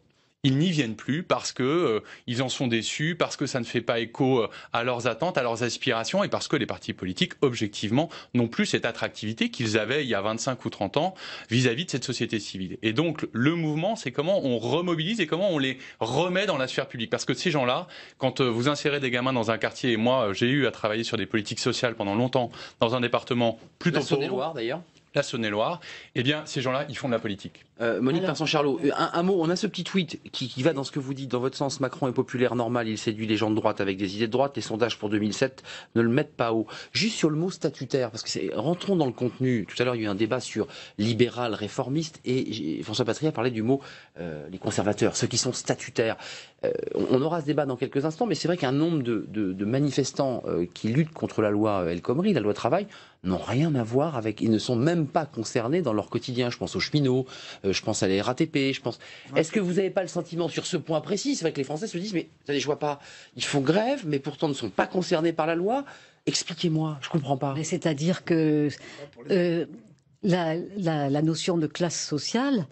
Speaker 12: Ils n'y viennent plus parce que ils en sont déçus, parce que ça ne fait pas écho à leurs attentes, à leurs aspirations, et parce que les partis politiques, objectivement, n'ont plus cette attractivité qu'ils avaient il y a 25 ou 30 ans vis-à-vis de cette société civile. Et donc, le mouvement, c'est comment on remobilise et comment on les remet dans la sphère publique. Parce que ces gens-là, quand vous insérez des gamins dans un quartier, et moi, j'ai eu à travailler sur des politiques sociales pendant longtemps dans un département plutôt pauvre.
Speaker 1: La Saône-et-Loire, d'ailleurs.
Speaker 12: La Saône-et-Loire, eh bien, ces gens-là, ils font de la politique.
Speaker 1: Monique Vincent-Charlot, un mot, on a ce petit tweet qui va dans ce que vous dites, dans votre sens. Macron est populaire, normal, il séduit les gens de droite avec des idées de droite. Les sondages pour 2007 ne le mettent pas haut. Juste sur le mot statutaire, parce que rentrons dans le contenu. Tout à l'heure, il y a eu un débat sur libéral, réformiste, et François Patria parlait du mot les conservateurs, ceux qui sont statutaires. On aura ce débat dans quelques instants, mais c'est vrai qu'un nombre de manifestants qui luttent contre la loi El Khomri, la loi travail, n'ont rien à voir avec, ils ne sont même pas concernés dans leur quotidien. Je pense aux cheminots, je pense à la RATP, je pense. Est-ce que vous n'avez pas le sentiment sur ce point précis? C'est vrai que les Français se disent, mais attendez, je vois pas, ils font grève, mais pourtant ne sont pas concernés par la loi. Expliquez-moi, je comprends pas.
Speaker 2: C'est-à-dire que la notion de classe sociale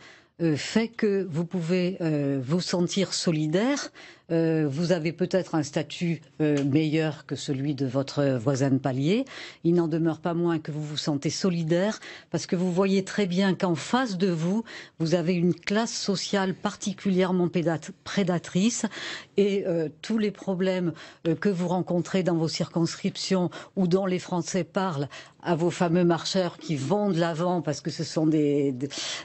Speaker 2: fait que vous pouvez vous sentir solidaire. Vous avez peut-être un statut meilleur que celui de votre voisin de palier. Il n'en demeure pas moins que vous vous sentez solidaire parce que vous voyez très bien qu'en face de vous, vous avez une classe sociale particulièrement prédatrice et tous les problèmes que vous rencontrez dans vos circonscriptions ou dont les Français parlent à vos fameux marcheurs qui vont de l'avant parce que ce sont des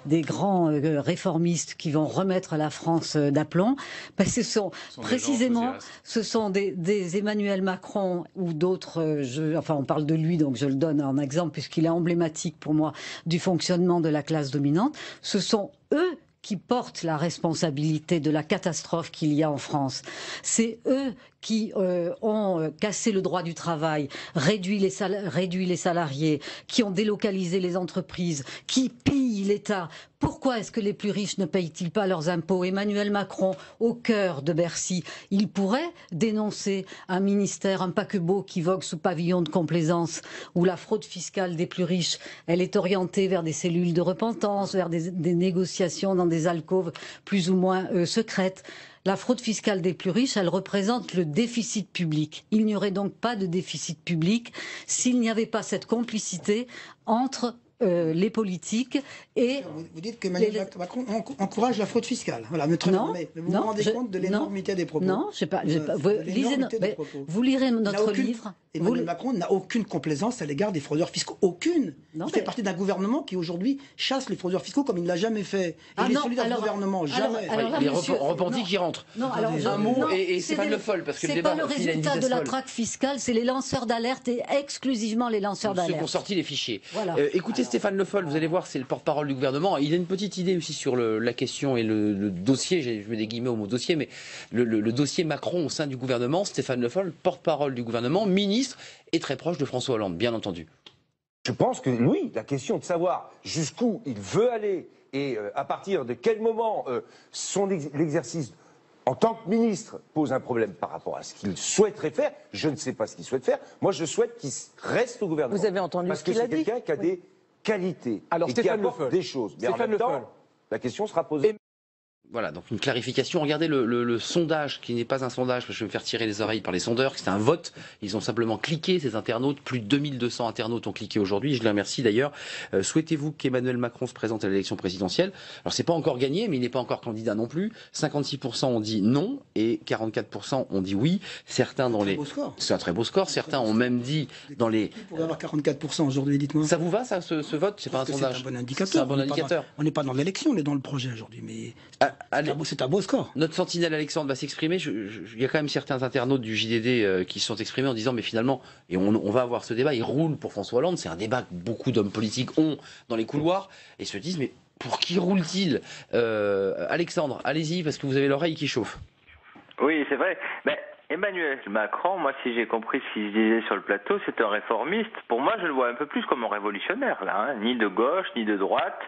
Speaker 2: grands réformistes qui vont remettre la France d'aplomb, parce que ce sont précisément, ce sont des Emmanuel Macron ou d'autres, enfin on parle de lui donc je le donne en exemple puisqu'il est emblématique pour moi du fonctionnement de la classe dominante, ce sont eux qui portent la responsabilité de la catastrophe qu'il y a en France. C'est eux qui ont cassé le droit du travail, réduit les salariés, qui ont délocalisé les entreprises, qui pillent l'État. Pourquoi est-ce que les plus riches ne payent-ils pas leurs impôts? Emmanuel Macron, au cœur de Bercy, il pourrait dénoncer un ministère, un paquebot qui vogue sous pavillon de complaisance, où la fraude fiscale des plus riches, elle est orientée vers des cellules de repentance, vers des négociations dans des alcôves plus ou moins secrètes. La fraude fiscale des plus riches, elle représente le déficit public. Il n'y aurait donc pas de déficit public s'il n'y avait pas cette complicité entre les politiques et...
Speaker 11: Vous dites qu'Emmanuel Macron encourage la fraude fiscale. Voilà, mais vous vous rendez compte de l'énormité des propos?
Speaker 2: Non, vous lirez notre livre.
Speaker 11: Emmanuel Macron n'a aucune complaisance à l'égard des fraudeurs fiscaux. Aucune. Il fait partie d'un gouvernement qui aujourd'hui chasse les fraudeurs fiscaux comme il ne l'a jamais fait. Et il est celui d'un gouvernement, jamais.
Speaker 1: Les repentis qui rentrent. Un mot et c'est pas Le Foll, parce que le débat...
Speaker 2: C'est pas le résultat de la traque fiscale, c'est les lanceurs d'alerte et exclusivement les lanceurs d'alerte.
Speaker 1: Ceux qui ont sorti les fichiers.
Speaker 2: Voilà.
Speaker 1: Écoutez Stéphane Le Foll, vous allez voir, c'est le porte-parole du gouvernement. Il a une petite idée aussi sur la question et le dossier, je mets des guillemets au mot dossier, mais le dossier Macron au sein du gouvernement. Stéphane Le Foll, porte-parole du gouvernement, ministre et très proche de François Hollande, bien entendu.
Speaker 16: Je pense que oui, la question de savoir jusqu'où il veut aller et à partir de quel moment l'exercice en tant que ministre pose un problème par rapport à ce qu'il souhaiterait faire. Je ne sais pas ce qu'il souhaite faire. Moi, je souhaite qu'il reste au gouvernement.
Speaker 17: Vous avez entendu
Speaker 16: parce
Speaker 17: ce
Speaker 16: que
Speaker 17: qu'il a
Speaker 16: c'est
Speaker 17: dit
Speaker 16: quelqu'un qui a des qualités
Speaker 17: Alors,
Speaker 16: et qui apporte des choses. Mais en même temps, la question sera posée.
Speaker 1: Voilà, donc une clarification. Regardez le sondage, qui n'est pas un sondage, parce que je vais me faire tirer les oreilles par les sondeurs, c'est un vote. Ils ont simplement cliqué, ces internautes. Plus de 2200 internautes ont cliqué aujourd'hui. Je les remercie d'ailleurs. Souhaitez-vous qu'Emmanuel Macron se présente à l'élection présidentielle? Alors, c'est pas encore gagné, mais il n'est pas encore candidat non plus. 56% ont dit non et 44% ont dit oui. Certains dans les... C'est un très beau score. Certains ont même dit dans les...
Speaker 11: Qui pourrait avoir 44% aujourd'hui, dites-moi.
Speaker 1: Ça vous va, ça, ce vote? C'est pas un sondage.
Speaker 11: C'est un bon indicateur.
Speaker 1: C'est un bon indicateur.
Speaker 11: On n'est pas dans l'élection, on est dans le projet aujourd'hui, mais... C'est un beau score.
Speaker 1: Notre sentinelle Alexandre va s'exprimer. Il y a quand même certains internautes du JDD qui se sont exprimés en disant mais finalement, et on va avoir ce débat, il roule pour François Hollande. C'est un débat que beaucoup d'hommes politiques ont dans les couloirs et se disent mais pour qui roule-t-il? Alexandre, allez-y parce que vous avez l'oreille qui chauffe.
Speaker 18: Oui, c'est vrai. Emmanuel Macron, moi, si j'ai compris ce qu'il disait sur le plateau, c'est un réformiste. Pour moi, je le vois un peu plus comme un révolutionnaire, là, hein. Ni de gauche, ni de droite.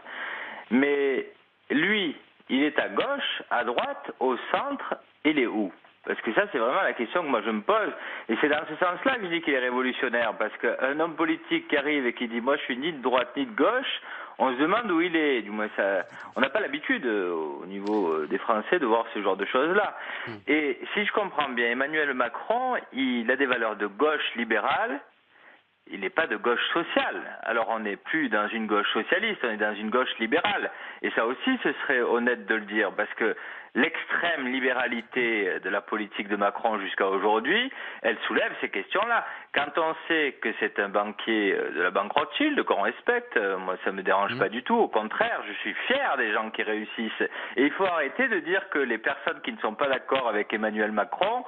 Speaker 18: Mais lui, il est à gauche, à droite, au centre, il est où? Parce que ça, c'est vraiment la question que moi je me pose. Et c'est dans ce sens-là que je dis qu'il est révolutionnaire. Parce qu'un homme politique qui arrive et qui dit « moi je suis ni de droite ni de gauche », on se demande où il est. Du moins, ça, on n'a pas l'habitude au niveau des Français de voir ce genre de choses-là. Et si je comprends bien, Emmanuel Macron, il a des valeurs de gauche libérale. Il n'est pas de gauche sociale. Alors on n'est plus dans une gauche socialiste, on est dans une gauche libérale. Et ça aussi, ce serait honnête de le dire, parce que l'extrême libéralité de la politique de Macron jusqu'à aujourd'hui, elle soulève ces questions-là. Quand on sait que c'est un banquier de la banque Rothschild, qu'on respecte, moi ça me dérange pas du tout. Au contraire, je suis fier des gens qui réussissent. Et il faut arrêter de dire que les personnes qui ne sont pas d'accord avec Emmanuel Macron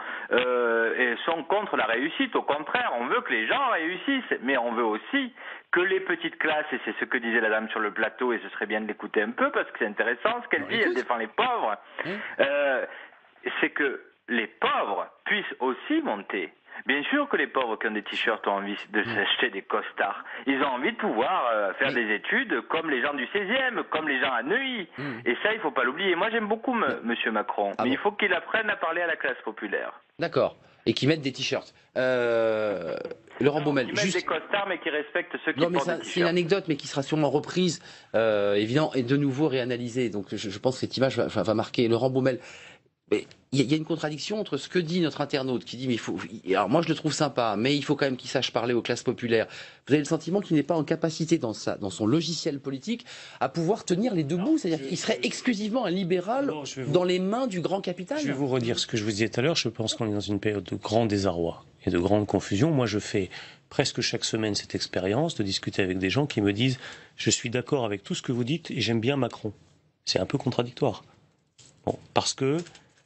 Speaker 18: sont contre la réussite. Au contraire, on veut que les gens réussissent, mais on veut aussi que les petites classes, et c'est ce que disait la dame sur le plateau, et ce serait bien de l'écouter un peu, parce que c'est intéressant ce qu'elle dit, elle défend les pauvres, c'est que les pauvres puissent aussi monter. Bien sûr que les pauvres qui ont des t-shirts ont envie de s'acheter des costards. Ils ont envie de pouvoir faire des études comme les gens du 16e, comme les gens à Neuilly. Et ça, il ne faut pas l'oublier. Moi, j'aime beaucoup M. Macron, mais il faut qu'il apprenne à parler à la classe populaire.
Speaker 1: D'accord. Et qui mettent des t-shirts. Laurent Baumel.
Speaker 18: Qui mettent des costards, mais qui respectent ceux qui portent des t-shirts.
Speaker 1: C'est une anecdote, mais qui sera sûrement reprise, évidemment, et de nouveau réanalysée. Donc, je pense que cette image va marquer Laurent Baumel. Mais il y a une contradiction entre ce que dit notre internaute, qui dit mais il faut. Alors moi je le trouve sympa, mais il faut quand même qu'il sache parler aux classes populaires. Vous avez le sentiment qu'il n'est pas en capacité dans son logiciel politique à pouvoir tenir les deux bouts, c'est-à-dire qu'il serait exclusivement un libéral dans les mains du grand capital.
Speaker 13: Je vais vous redire ce que je vous disais tout à l'heure. Je pense qu'on est dans une période de grand désarroi et de grande confusion. Moi je fais presque chaque semaine cette expérience de discuter avec des gens qui me disent je suis d'accord avec tout ce que vous dites et j'aime bien Macron. C'est un peu contradictoire. Bon, parce que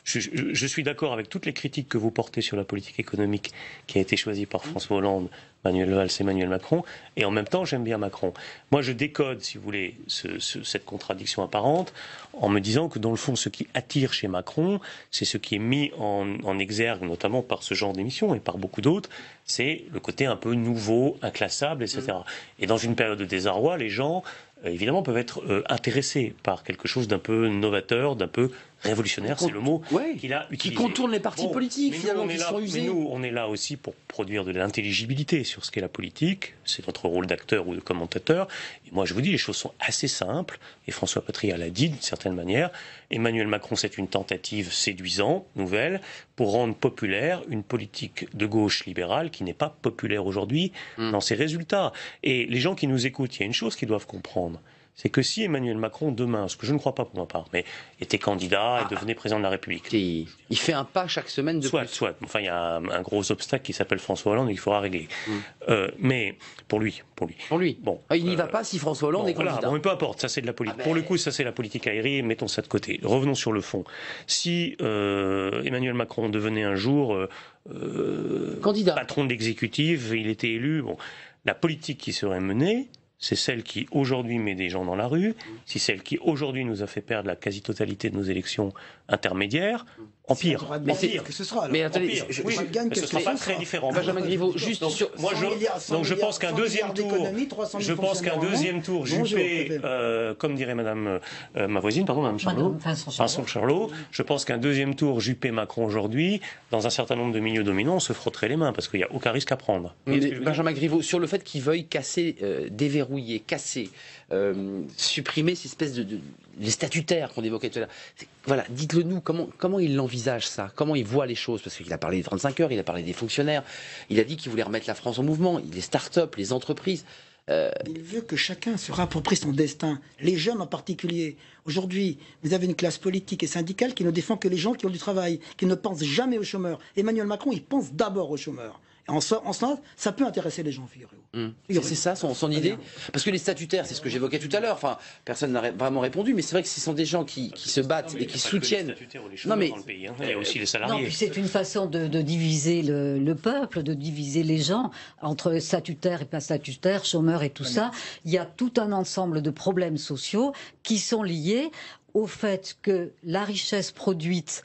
Speaker 13: je suis d'accord avec toutes les critiques que vous portez sur la politique économique qui a été choisie par François Hollande, Manuel Valls et Emmanuel Macron, et en même temps j'aime bien Macron. Moi je décode, si vous voulez, cette contradiction apparente en me disant que dans le fond ce qui attire chez Macron, c'est ce qui est mis en exergue notamment par ce genre d'émission et par beaucoup d'autres, c'est le côté un peu nouveau, inclassable, etc. Et dans une période de désarroi, les gens évidemment peuvent être intéressés par quelque chose d'un peu novateur, d'un peu révolutionnaire, c'est le mot qu'il a utilisé.
Speaker 1: Qui contourne les partis politiques, finalement, qui sont usés.
Speaker 13: Mais nous, on est là aussi pour produire de l'intelligibilité sur ce qu'est la politique. C'est notre rôle d'acteur ou de commentateur. Et moi, je vous dis, les choses sont assez simples. Et François Patria l'a dit d'une certaine manière. Emmanuel Macron, c'est une tentative séduisante, nouvelle, pour rendre populaire une politique de gauche libérale qui n'est pas populaire aujourd'hui dans ses résultats. Et les gens qui nous écoutent, il y a une chose qu'ils doivent comprendre. C'est que si Emmanuel Macron, demain, ce que je ne crois pas pour ma part, mais était candidat et devenait président de la République.
Speaker 1: Il fait un pas chaque semaine de plus.
Speaker 13: Soit. Enfin, il y a un gros obstacle qui s'appelle François Hollande et qu'il faudra régler. Mais pour lui.
Speaker 1: Bon. Il n'y va pas si François Hollande est candidat.
Speaker 13: Bon, mais peu importe, ça c'est de la politique. Pour le coup, ça c'est la politique aérienne, mettons ça de côté. Revenons sur le fond. Si Emmanuel Macron devenait un jour
Speaker 1: candidat,
Speaker 13: patron de l'exécutif, il était élu, bon, la politique qui serait menée c'est celle qui aujourd'hui met des gens dans la rue, c'est celle qui aujourd'hui nous a fait perdre la quasi-totalité de nos élections intermédiaires. Empire.
Speaker 11: Que ce sera.
Speaker 1: Mais attendez,
Speaker 13: ce ne sera pas très différent.
Speaker 1: Benjamin Griveaux, juste
Speaker 13: donc,
Speaker 1: sur.
Speaker 13: Je pense qu'un deuxième tour, Juppé, comme dirait Madame ma voisine, pardon, Madame Charlot, Vincent Charlot, je pense qu'un deuxième tour Juppé-Macron aujourd'hui, dans un certain nombre de milieux dominants, on se frotterait les mains parce qu'il n'y a aucun risque à prendre.
Speaker 1: Benjamin Griveaux, sur le fait qu'il veuille casser, déverrouiller, casser, supprimer ces espèces les statutaires qu'on évoquait tout à l'heure. Voilà, dites-le nous, comment il envisage ça? Comment il voit les choses? Parce qu'il a parlé des 35 heures, il a parlé des fonctionnaires, il a dit qu'il voulait remettre la France en mouvement, les start-up, les entreprises.
Speaker 11: Il veut que chacun se réapproprie son destin, les jeunes en particulier. Aujourd'hui, vous avez une classe politique et syndicale qui ne défend que les gens qui ont du travail, qui ne pensent jamais aux chômeurs. Emmanuel Macron, il pense d'abord aux chômeurs. Et en cela, ça peut intéresser les gens, figurez-vous.
Speaker 1: C'est ça son idée? Parce que les statutaires, c'est ce que j'évoquais tout à l'heure, enfin, personne n'a vraiment répondu, mais c'est vrai que ce sont des gens qui se battent et qui soutiennent.
Speaker 13: Non mais dans le pays, il y a aussi les salariés.
Speaker 2: Non, puis c'est une façon de diviser le peuple, de diviser les gens entre statutaires et pas statutaires, chômeurs et tout ça. Il y a tout un ensemble de problèmes sociaux qui sont liés au fait que la richesse produite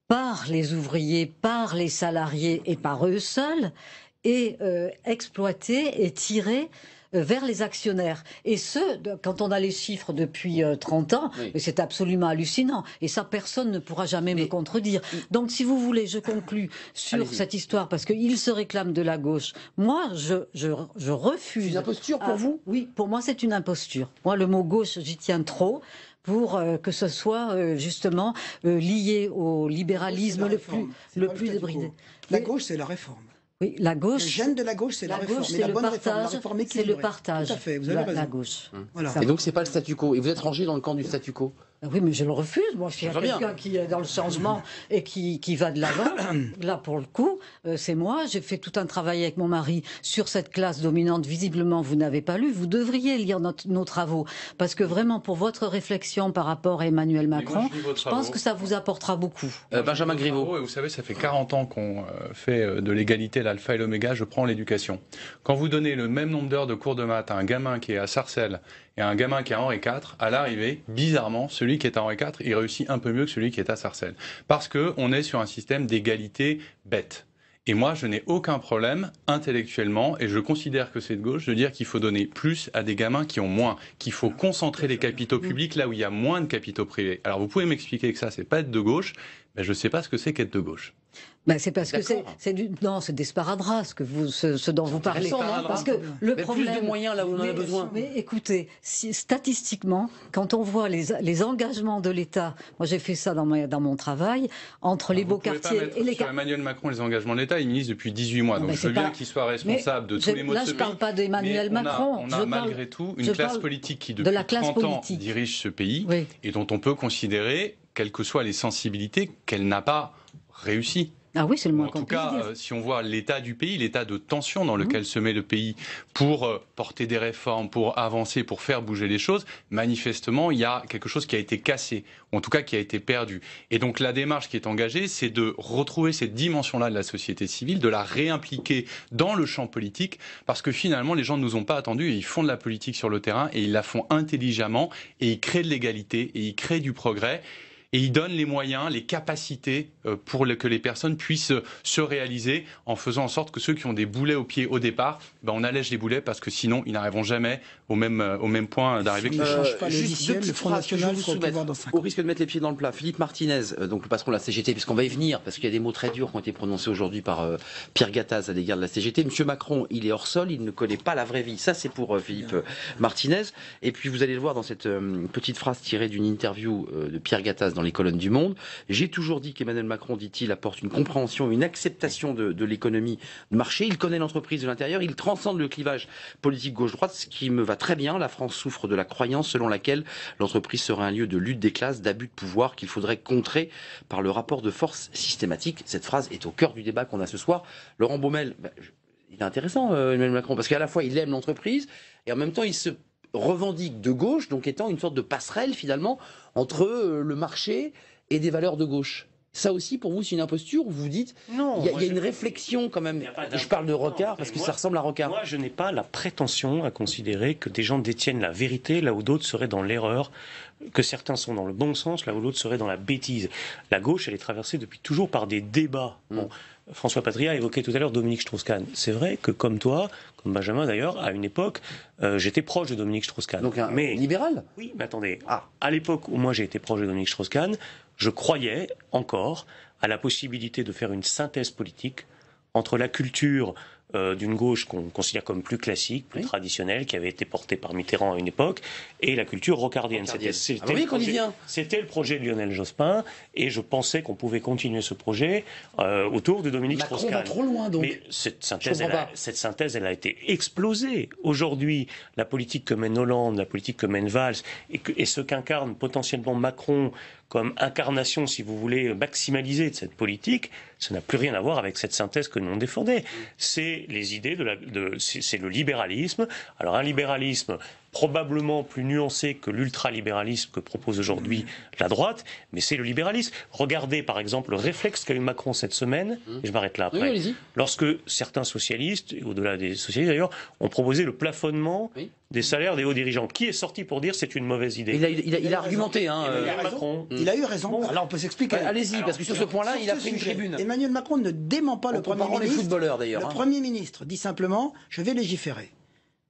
Speaker 2: par les ouvriers, par les salariés et par eux seuls, est exploité et tiré vers les actionnaires. Et quand on a les chiffres depuis 30 ans, oui. C'est absolument hallucinant. Et ça, personne ne pourra jamais me contredire. Donc, si vous voulez, je conclus sur cette histoire, parce qu'il se réclame de la gauche. Moi, je refuse...
Speaker 1: C'est une imposture pour vous?
Speaker 2: Oui, pour moi, c'est une imposture. Moi, le mot gauche, j'y tiens trop, pour que ce soit justement lié au libéralisme le plus débridé.
Speaker 11: La gauche, c'est la réforme.
Speaker 2: Oui, la gauche.
Speaker 11: Le gène de la gauche, c'est la réforme.
Speaker 2: C'est le partage. C'est le partage.
Speaker 11: Tout à fait, vous avez raison.
Speaker 2: La gauche.
Speaker 1: Voilà. Et donc, c'est pas le statu quo. Et vous êtes rangé dans le camp du statu quo?
Speaker 2: Oui, mais je le refuse. Moi, je suis quelqu'un qui est dans le changement et qui va de l'avant. Là, pour le coup, c'est moi. J'ai fait tout un travail avec mon mari sur cette classe dominante. Visiblement, vous n'avez pas lu. Vous devriez lire nos travaux. Parce que vraiment, pour votre réflexion par rapport à Emmanuel Macron, je pense que ça vous apportera beaucoup.
Speaker 1: Benjamin Griveaux.
Speaker 12: Vous savez, ça fait 40 ans qu'on fait de l'égalité l'alpha et l'oméga. Je prends l'éducation. Quand vous donnez le même nombre d'heures de cours de maths à un gamin qui est à Sarcelles et un gamin qui est à Henri IV, à l'arrivée, bizarrement, celui qui est à Henri IV, il réussit un peu mieux que celui qui est à Sarcelles. Parce qu'on est sur un système d'égalité bête. Et moi, je n'ai aucun problème intellectuellement, et je considère que c'est de gauche, de dire qu'il faut donner plus à des gamins qui ont moins, qu'il faut concentrer les capitaux publics là où il y a moins de capitaux privés. Alors vous pouvez m'expliquer que ça, c'est pas être de gauche, mais je ne sais pas ce que c'est qu'être de gauche.
Speaker 2: Ben c'est parce que c'est des sparadrap, ce dont vous parlez. Parce que le problème,
Speaker 1: plus de moyens là où on en a besoin.
Speaker 2: Mais écoutez, statistiquement, quand on voit les engagements de l'État, moi j'ai fait ça dans mon travail, entre les beaux quartiers et les...
Speaker 12: Sur Emmanuel Macron, les engagements de l'État, il ministre depuis 18 mois. Donc je veux bien qu'il soit responsable de tous les maux de ce pays.
Speaker 2: Là, je ne parle pas d'Emmanuel Macron.
Speaker 12: On a malgré tout une classe politique qui, depuis 30 ans, dirige ce pays et dont on peut considérer, quelles que soient les sensibilités, qu'elle n'a pas réussi.
Speaker 2: Ah oui, c'est le moins
Speaker 12: qu'on puisse dire. En tout cas, si on voit l'état du pays, l'état de tension dans lequel se met le pays pour porter des réformes, pour avancer, pour faire bouger les choses, manifestement, il y a quelque chose qui a été cassé, ou en tout cas qui a été perdu. Et donc la démarche qui est engagée, c'est de retrouver cette dimension-là de la société civile, de la réimpliquer dans le champ politique, parce que finalement, les gens ne nous ont pas attendus et ils font de la politique sur le terrain et ils la font intelligemment et ils créent de l'égalité et ils créent du progrès. Et il donne les moyens, les capacités pour que les personnes puissent se réaliser en faisant en sorte que ceux qui ont des boulets aux pieds au départ, on allège les boulets parce que sinon ils n'arriveront jamais au même point d'arrivée que
Speaker 1: juste deux petites phrases que je vais vous soumettre, au risque de mettre les pieds dans le plat. Philippe Martinez, donc le patron de la CGT, puisqu'on va y venir, parce qu'il y a des mots très durs qui ont été prononcés aujourd'hui par Pierre Gattaz à l'égard de la CGT. Monsieur Macron, il est hors sol, il ne connaît pas la vraie vie. Ça, c'est pour Philippe Martinez. Et puis vous allez le voir dans cette petite phrase tirée d'une interview de Pierre Gattaz dans les colonnes du Monde. J'ai toujours dit qu'Emmanuel Macron, dit-il, apporte une compréhension, une acceptation de l'économie de marché. Il connaît l'entreprise de l'intérieur, il transcende le clivage politique gauche-droite, ce qui me va très bien. La France souffre de la croyance selon laquelle l'entreprise serait un lieu de lutte des classes, d'abus de pouvoir qu'il faudrait contrer par le rapport de force systématique. Cette phrase est au cœur du débat qu'on a ce soir. Laurent Baumel, il est intéressant, Emmanuel Macron, parce qu'à la fois il aime l'entreprise et en même temps il se revendique de gauche, donc étant une sorte de passerelle finalement entre le marché et des valeurs de gauche. Ça aussi, pour vous, c'est une imposture où vous dites,
Speaker 13: non,
Speaker 1: il y a une réflexion quand même. Je parle de Rocard parce que ça ressemble à Rocard.
Speaker 13: Moi, je n'ai pas la prétention à considérer que des gens détiennent la vérité là où d'autres seraient dans l'erreur, que certains sont dans le bon sens là où d'autres seraient dans la bêtise. La gauche, elle est traversée depuis toujours par des débats. Bon, François Patria évoquait tout à l'heure Dominique Strauss-Kahn. C'est vrai que comme toi, comme Benjamin d'ailleurs, à une époque, j'étais proche de Dominique Strauss-Kahn.
Speaker 1: Donc un libéral ?
Speaker 13: Oui, mais attendez. À l'époque où moi j'ai été proche de Dominique Strauss-Kahn, je croyais encore à la possibilité de faire une synthèse politique entre la culture d'une gauche qu'on considère comme plus classique, plus traditionnelle, qui avait été portée par Mitterrand à une époque, et la culture rocardienne. C'était le projet de Lionel Jospin, et je pensais qu'on pouvait continuer ce projet autour de Dominique Strauss-Kahn.
Speaker 1: Macron va trop loin, donc.
Speaker 13: Mais cette synthèse, elle a été explosée. Aujourd'hui, la politique que mène Hollande, la politique que mène Valls, et ce qu'incarne potentiellement Macron comme incarnation, si vous voulez, maximalisée de cette politique, ça n'a plus rien à voir avec cette synthèse que nous on défendait. C'est les idées c'est le libéralisme. Alors un libéralisme probablement plus nuancé que l'ultralibéralisme que propose aujourd'hui la droite, mais c'est le libéralisme. Regardez par exemple le réflexe qu'a eu Macron cette semaine, et je m'arrête là après, lorsque certains socialistes, et au-delà des socialistes d'ailleurs, ont proposé le plafonnement des salaires des hauts dirigeants. Qui est sorti pour dire c'est une mauvaise idée?
Speaker 1: Il a argumenté.
Speaker 13: Macron.
Speaker 11: Il a eu raison. Alors on peut s'expliquer.
Speaker 1: Allez-y, parce que sur ce point-là, il a pris une tribune.
Speaker 11: Emmanuel Macron ne dément pas le Premier ministre.
Speaker 1: Les footballeurs d'ailleurs.
Speaker 11: Le Premier ministre dit simplement « je vais légiférer ».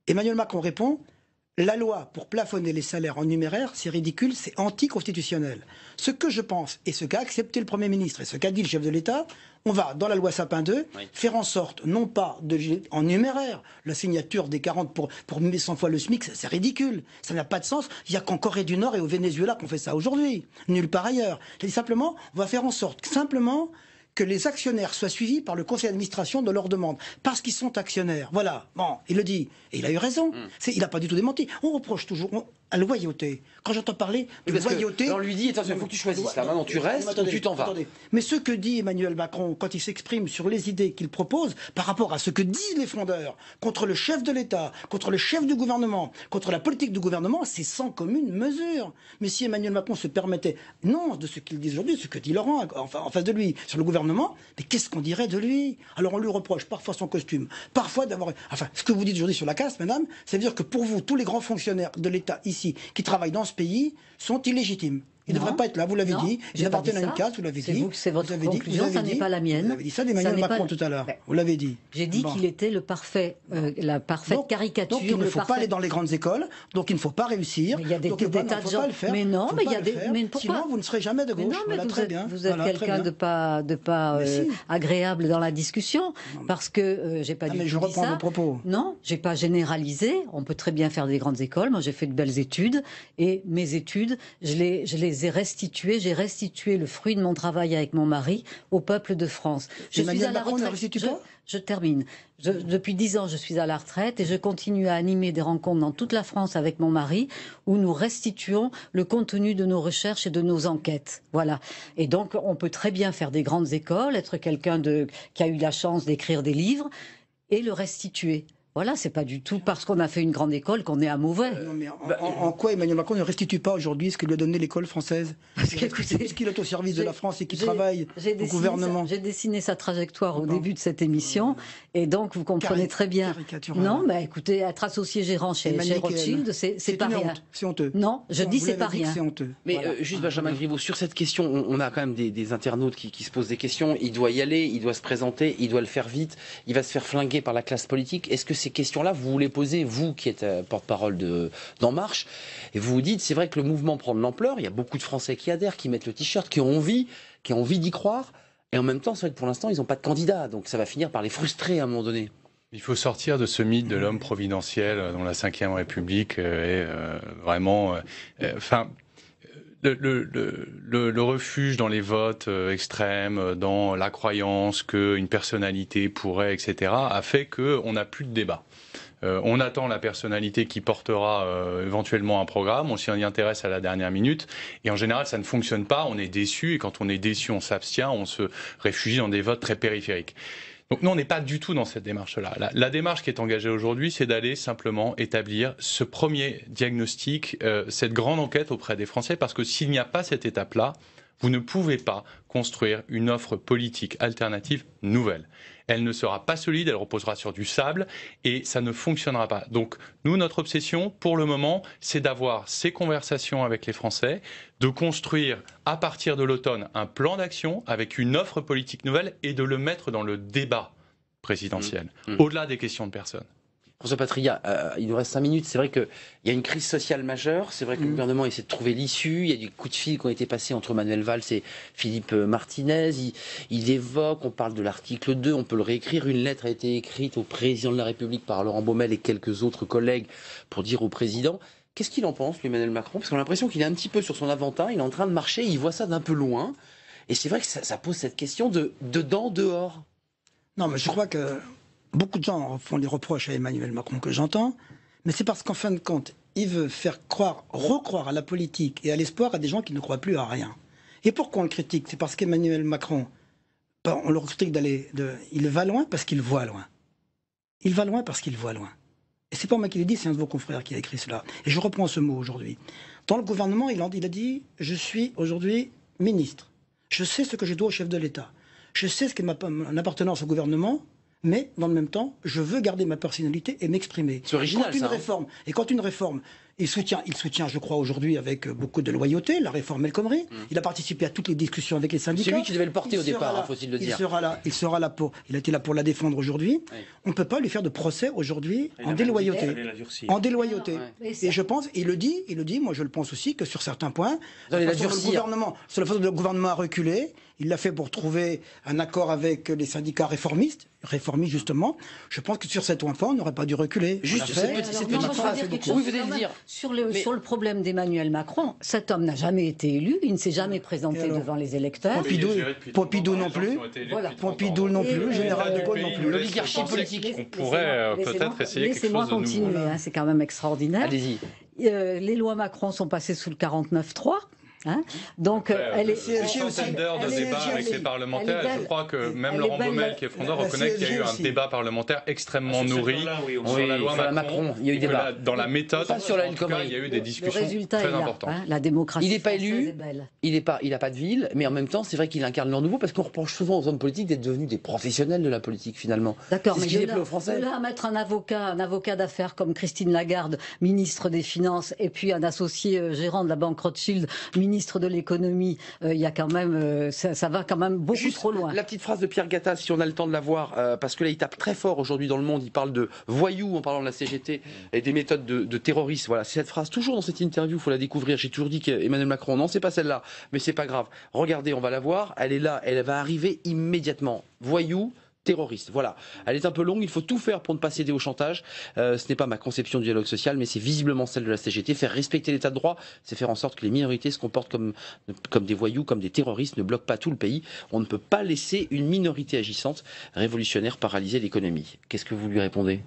Speaker 11: Emmanuel Macron répond « la loi pour plafonner les salaires en numéraire, c'est ridicule, c'est anticonstitutionnel ». Ce que je pense, et ce qu'a accepté le Premier ministre, et ce qu'a dit le chef de l'État, on va, dans la loi Sapin 2, faire en sorte, non pas en numéraire, la signature des 40 pour 100 fois le SMIC, c'est ridicule, ça n'a pas de sens. Il n'y a qu'en Corée du Nord et au Venezuela qu'on fait ça aujourd'hui, nulle part ailleurs. Je dis simplement, on va faire en sorte, simplement, que les actionnaires soient suivis par le conseil d'administration de leur demande, parce qu'ils sont actionnaires. Voilà, bon, il le dit, et il a eu raison. Il n'a pas du tout démenti. On reproche toujours à la loyauté. Quand j'entends parler de loyauté...
Speaker 1: On lui dit, attention, il faut que tu choisisses, là, maintenant tu restes ou tu t'en vas.
Speaker 11: Mais ce que dit Emmanuel Macron, quand il s'exprime sur les idées qu'il propose, par rapport à ce que disent les frondeurs, contre le chef de l'État, contre le chef du gouvernement, contre la politique du gouvernement, c'est sans commune mesure. Mais si Emmanuel Macron se permettait, non, de ce qu'il dit aujourd'hui, ce que dit Laurent, enfin, en face de lui, sur le gouvernement, mais qu'est-ce qu'on dirait de lui? Alors on lui reproche parfois son costume, parfois d'avoir... Enfin, ce que vous dites aujourd'hui sur la caste, madame, ça veut dire que pour vous, tous les grands fonctionnaires de l'État ici, qui travaillent dans ce pays, sont illégitimes. Ils ne devraient pas être là, vous l'avez dit. Ils appartiennent à une caste, vous l'avez dit.
Speaker 2: C'est votre conclusion, ça n'est pas la mienne.
Speaker 11: Vous avez dit ça d'Emmanuel Macron tout à l'heure. Vous l'avez dit.
Speaker 2: J'ai dit qu'il était la parfaite caricature.
Speaker 11: Donc il ne faut pas aller dans les grandes écoles, donc il ne faut pas réussir.
Speaker 2: Il y a des tas de gens. Mais non, mais il y a des...
Speaker 11: Sinon, vous ne serez jamais de gauche.
Speaker 2: Mais non, mais vous êtes quelqu'un de pas agréable dans la discussion, parce que j'ai pas du tout dit ça.
Speaker 11: Mais je reprends vos propos.
Speaker 2: Non, j'ai pas généralisé. On peut très bien faire des grandes écoles. Moi, j'ai fait de belles études, et mes études, je les ai restituées. J'ai restitué le fruit de mon travail avec mon mari au peuple de France. Je suis à la retraite. Je termine. Depuis 10 ans, je suis à la retraite et je continue à animer des rencontres dans toute la France avec mon mari où nous restituons le contenu de nos recherches et de nos enquêtes. Voilà. Et donc, on peut très bien faire des grandes écoles, être quelqu'un qui a eu la chance d'écrire des livres et le restituer. Voilà, c'est pas du tout parce qu'on a fait une grande école qu'on est à mauvais.
Speaker 11: Non, mais en quoi Emmanuel Macron ne restitue pas aujourd'hui ce que lui a donné l'école française? Puisqu'il est au service de la France et qu'il travaille au gouvernement.
Speaker 2: J'ai dessiné sa trajectoire au début de cette émission, et donc vous comprenez très bien. Non, mais écoutez, être associé gérant chez Rothschild, c'est pas rien.
Speaker 11: C'est honteux.
Speaker 2: Non, je dis c'est pas rien.
Speaker 1: Mais juste Benjamin Griveaux, sur cette question, on a quand même des internautes qui se posent des questions. Il doit y aller, il doit se présenter, il doit le faire vite, il va se faire flinguer par la classe politique. Est-ce que ces questions-là, vous les posez, vous qui êtes porte-parole d'En Marche, et vous vous dites, c'est vrai que le mouvement prend de l'ampleur, il y a beaucoup de Français qui adhèrent, qui mettent le t-shirt, qui ont envie d'y croire, et en même temps, c'est vrai que pour l'instant, ils n'ont pas de candidat, donc ça va finir par les frustrer à un moment donné.
Speaker 12: Il faut sortir de ce mythe de l'homme providentiel dont la Ve République est vraiment... Le refuge dans les votes extrêmes, dans la croyance qu'une personnalité pourrait, etc., a fait qu'on n'a plus de débat. On attend la personnalité qui portera éventuellement un programme, on s'y intéresse à la dernière minute, et en général ça ne fonctionne pas, on est déçu, et quand on est déçu, on s'abstient, on se réfugie dans des votes très périphériques. Donc nous, on n'est pas du tout dans cette démarche-là. La démarche qui est engagée aujourd'hui, c'est d'aller simplement établir ce premier diagnostic, cette grande enquête auprès des Français, parce que s'il n'y a pas cette étape-là, Vous ne pouvez pas construire une offre politique alternative nouvelle. Elle ne sera pas solide, elle reposera sur du sable et ça ne fonctionnera pas. Donc nous, notre obsession pour le moment, c'est d'avoir ces conversations avec les Français, de construire à partir de l'automne un plan d'action avec une offre politique nouvelle et de le mettre dans le débat présidentiel, au-delà des questions de personnes.
Speaker 1: François Patriat, il nous reste 5 minutes. C'est vrai qu'il y a une crise sociale majeure. C'est vrai que le gouvernement essaie de trouver l'issue. Il y a des coups de fil qui ont été passés entre Manuel Valls et Philippe Martinez. Il évoque, on parle de l'article 2, on peut le réécrire. Une lettre a été écrite au président de la République par Laurent Baumel et quelques autres collègues pour dire au président. Qu'est-ce qu'il en pense, lui, Emmanuel Macron? Parce qu'on a l'impression qu'il est un petit peu sur son aventin. Il est en train de marcher. Il voit ça d'un peu loin. Et c'est vrai que ça pose cette question de dedans, dehors.
Speaker 11: Non, mais je crois que beaucoup de gens font des reproches à Emmanuel Macron que j'entends, mais c'est parce qu'en fin de compte, il veut faire recroire à la politique et à l'espoir à des gens qui ne croient plus à rien. Et pourquoi on le critique? C'est parce qu'Emmanuel Macron, on le critique il va loin parce qu'il voit loin. Il va loin parce qu'il voit loin. Et c'est pas moi qui l'ai dit, c'est un de vos confrères qui a écrit cela. Et je reprends ce mot aujourd'hui. Dans le gouvernement, il a dit « Je suis aujourd'hui ministre. Je sais ce que je dois au chef de l'État. Je sais ce qu'est mon appartenance au gouvernement. » Mais, dans le même temps, je veux garder ma personnalité et m'exprimer.
Speaker 1: C'est original, ça.
Speaker 11: Et quand une réforme, il soutient, je crois, aujourd'hui, avec beaucoup de loyauté, la réforme El Khomri. Il a participé à toutes les discussions avec les syndicats.
Speaker 1: C'est lui qui devait le porter au départ, faut-il le dire.
Speaker 11: Il a été là pour la défendre aujourd'hui. Oui. On ne peut pas lui faire de procès aujourd'hui en déloyauté. En déloyauté. Et je pense, il le dit, moi je le pense aussi, que sur certains points, sur la façon dont le gouvernement a reculé, il l'a fait pour trouver un accord avec les syndicats réformistes justement. Je pense que sur cet point, on n'aurait pas dû reculer.
Speaker 2: Juste sur le problème d'Emmanuel Macron, cet homme n'a jamais été élu, il ne s'est jamais présenté devant les électeurs.
Speaker 11: Pompidou non plus. Pompidou non plus, Général de Gaulle non plus.
Speaker 1: L'oligarchie politique.
Speaker 12: On pourrait peut-être essayer quelque chose de nouveau.
Speaker 2: Laissez-moi continuer, c'est quand même extraordinaire.
Speaker 1: Allez-y.
Speaker 2: Les lois Macron sont passées sous le 49.3. Hein, donc,
Speaker 12: elle est centaine d'heures de débat avec les parlementaires. Je crois que même Laurent Baumel, qui est fondeur, reconnaît qu'il y a eu un débat parlementaire extrêmement nourri sur la loi Macron.
Speaker 1: Il y a eu débat.
Speaker 12: Dans la méthode,
Speaker 1: pas sur la ligne commune.
Speaker 12: Il y a eu des discussions très importantes.
Speaker 2: La démocratie.
Speaker 1: Il n'est pas élu. Il n'a pas de ville, mais en même temps, c'est vrai qu'il incarne le renouveau parce qu'on reproche souvent aux hommes politiques d'être devenus des professionnels de la politique finalement.
Speaker 2: D'accord, mais
Speaker 1: de
Speaker 2: là à mettre un avocat d'affaires comme Christine Lagarde, ministre des Finances, et puis un associé gérant de la banque Rothschild, ministre de l'économie, il y a quand même, ça va quand même beaucoup trop loin.
Speaker 1: La petite phrase de Pierre Gattaz, si on a le temps de la voir, parce que là il tape très fort aujourd'hui dans Le Monde, il parle de voyous en parlant de la CGT et des méthodes de terroristes. Voilà, c'est cette phrase toujours dans cette interview, il faut la découvrir. J'ai toujours dit qu'Emmanuel Macron, non c'est pas celle-là, mais c'est pas grave. Regardez, on va la voir, elle est là, elle va arriver immédiatement. Voyous, terroriste. Voilà. Elle est un peu longue, il faut tout faire pour ne pas céder au chantage. Ce n'est pas ma conception du dialogue social, mais c'est visiblement celle de la CGT. Faire respecter l'état de droit, c'est faire en sorte que les minorités se comportent comme des voyous, comme des terroristes, ne bloquent pas tout le pays. On ne peut pas laisser une minorité agissante, révolutionnaire, paralyser l'économie. Qu'est-ce que vous lui répondez ?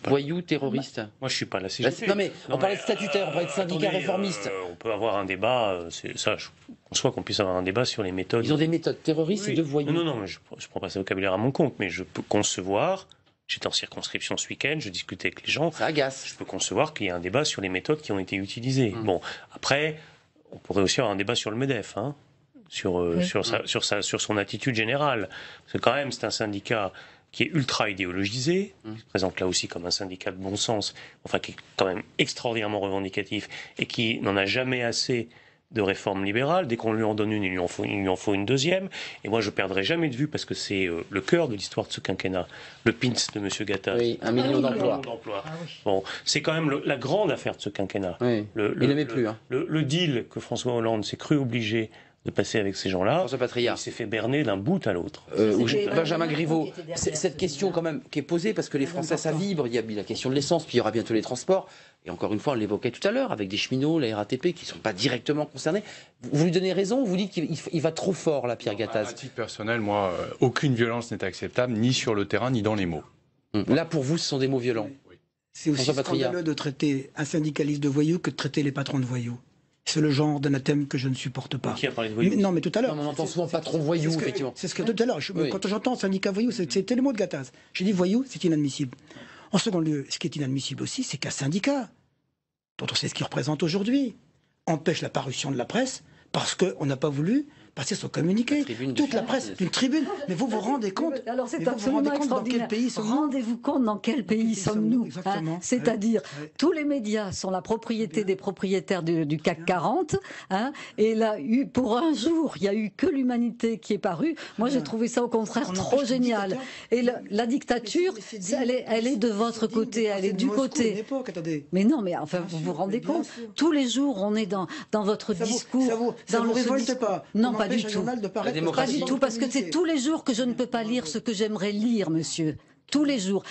Speaker 1: Voyous, terroristes.
Speaker 13: Moi, je suis pas la CGT.
Speaker 1: Non mais on parlait de statutaire, on parlait de syndicats réformistes.
Speaker 13: On peut avoir un débat, c'est ça. Je conçois qu'on puisse avoir un débat sur les méthodes.
Speaker 1: Ils ont des méthodes terroristes et de voyous.
Speaker 13: Non, mais je prends pas ce vocabulaire à mon compte, mais je peux concevoir. J'étais en circonscription ce week-end, je discutais avec les gens.
Speaker 1: Ça agace.
Speaker 13: Je peux concevoir qu'il y ait un débat sur les méthodes qui ont été utilisées. Bon, après, on pourrait aussi avoir un débat sur le MEDEF, hein, sur son attitude générale. Parce que quand même, c'est un syndicat qui est ultra idéologisé, qui se présente là aussi comme un syndicat de bon sens, enfin qui est quand même extraordinairement revendicatif et qui n'en a jamais assez de réforme libérale. Dès qu'on lui en donne une, il lui en faut une deuxième. Et moi, je ne perdrai jamais de vue, parce que c'est le cœur de l'histoire de ce quinquennat, le PINS de M. Gattaz.
Speaker 1: Oui, 1 million d'emplois.
Speaker 13: Bon, c'est quand même la grande affaire de ce quinquennat.
Speaker 1: Oui, il n'aimait plus. Hein.
Speaker 13: Le deal que François Hollande s'est cru obligé de passer avec ces gens-là,
Speaker 1: François Patriat.
Speaker 13: Il s'est fait berner d'un bout à l'autre.
Speaker 1: Benjamin Griveaux, cette question quand même qui est posée, parce que les Français ça vibre, il y a la question de l'essence, puis il y aura bientôt les transports, et encore une fois on l'évoquait tout à l'heure, avec des cheminots, la RATP, qui ne sont pas directement concernés. Vous lui donnez raison, vous dites qu'il va trop fort là, Pierre Gattaz?
Speaker 12: À titre personnel, moi, aucune violence n'est acceptable, ni sur le terrain, ni dans les mots.
Speaker 1: Là pour vous, ce sont des mots violents.
Speaker 11: C'est aussi scandaleux de traiter un syndicaliste de voyou que de traiter les patrons de voyous. C'est le genre d'anathème que je ne supporte pas.
Speaker 13: Qui a parlé de voyous ?
Speaker 11: Non, mais tout à l'heure.
Speaker 1: On entend souvent patron voyou, effectivement.
Speaker 11: C'est ce que tout à l'heure, quand j'entends syndicat voyou, c'était le mot de Gattaz. J'ai dit voyou, c'est inadmissible. En second lieu, ce qui est inadmissible aussi, c'est qu'un syndicat, dont on sait ce qu'il représente aujourd'hui, empêche la parution de la presse parce qu'on n'a pas voulu passer son communiqué. Toute la presse, une tribune. Mais vous vous rendez compte?
Speaker 2: Alors c'est absolument extraordinaire. Rendez-vous compte dans quel pays sommes-nous, hein? C'est-à-dire, tous les médias sont la propriété des propriétaires du CAC 40. Hein? Et là, pour un jour, il n'y a eu que l'humanité qui est parue. Moi, j'ai trouvé ça au contraire trop génial. Et la dictature, elle est de votre côté, elle est du côté. Mais non, mais enfin, vous vous rendez compte? Tous les jours, on est dans votre discours.
Speaker 11: Ça vous révolte pas?
Speaker 2: Non, pas du tout. Pas du tout, parce que c'est tous les jours que je ne peux pas lire ce que j'aimerais lire, monsieur. Tous les jours.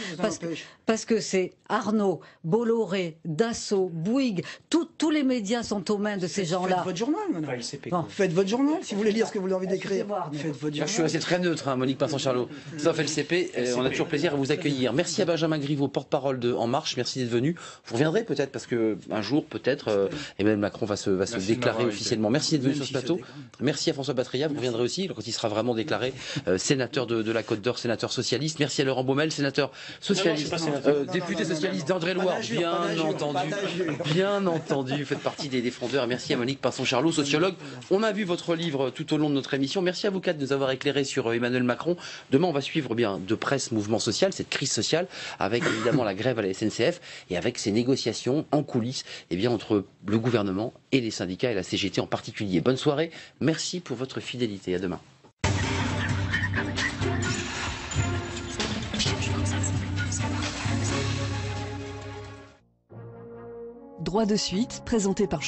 Speaker 2: Parce que c'est Arnaud, Bolloré, Dassault, Bouygues, tous les médias sont aux mains de ces gens-là.
Speaker 11: Faites votre journal, maintenant. Faites votre journal, si vous voulez lire ce que vous avez envie d'écrire. Faites votre journal.
Speaker 1: Je suis assez très neutre, hein, Monique Pinson-Charlot. Sauf LCP, on a toujours plaisir à vous accueillir. Merci à Benjamin Griveaux, porte-parole de En Marche. Merci d'être venu. Vous reviendrez peut-être, parce qu'un jour, peut-être, Emmanuel Macron va se déclarer officiellement. Merci d'être venu sur ce plateau. Merci à François Patria. Vous reviendrez aussi, quand il sera vraiment déclaré sénateur de la Côte d'Or, sénateur socialiste. Merci à Laurent Baumel, sénateur socialiste, député socialiste d'Indre-et-Loire, bien entendu, vous faites partie des fondeurs. Merci à Monique Pinson-Charlot, sociologue. On a vu votre livre tout au long de notre émission. Merci à vous quatre de nous avoir éclairé sur Emmanuel Macron. Demain, on va suivre bien de près ce mouvement social, cette crise sociale, avec évidemment la grève à la SNCF et avec ces négociations en coulisses entre le gouvernement et les syndicats et la CGT en particulier. Bonne soirée, merci pour votre fidélité. À demain.
Speaker 17: Droit de suite, présenté par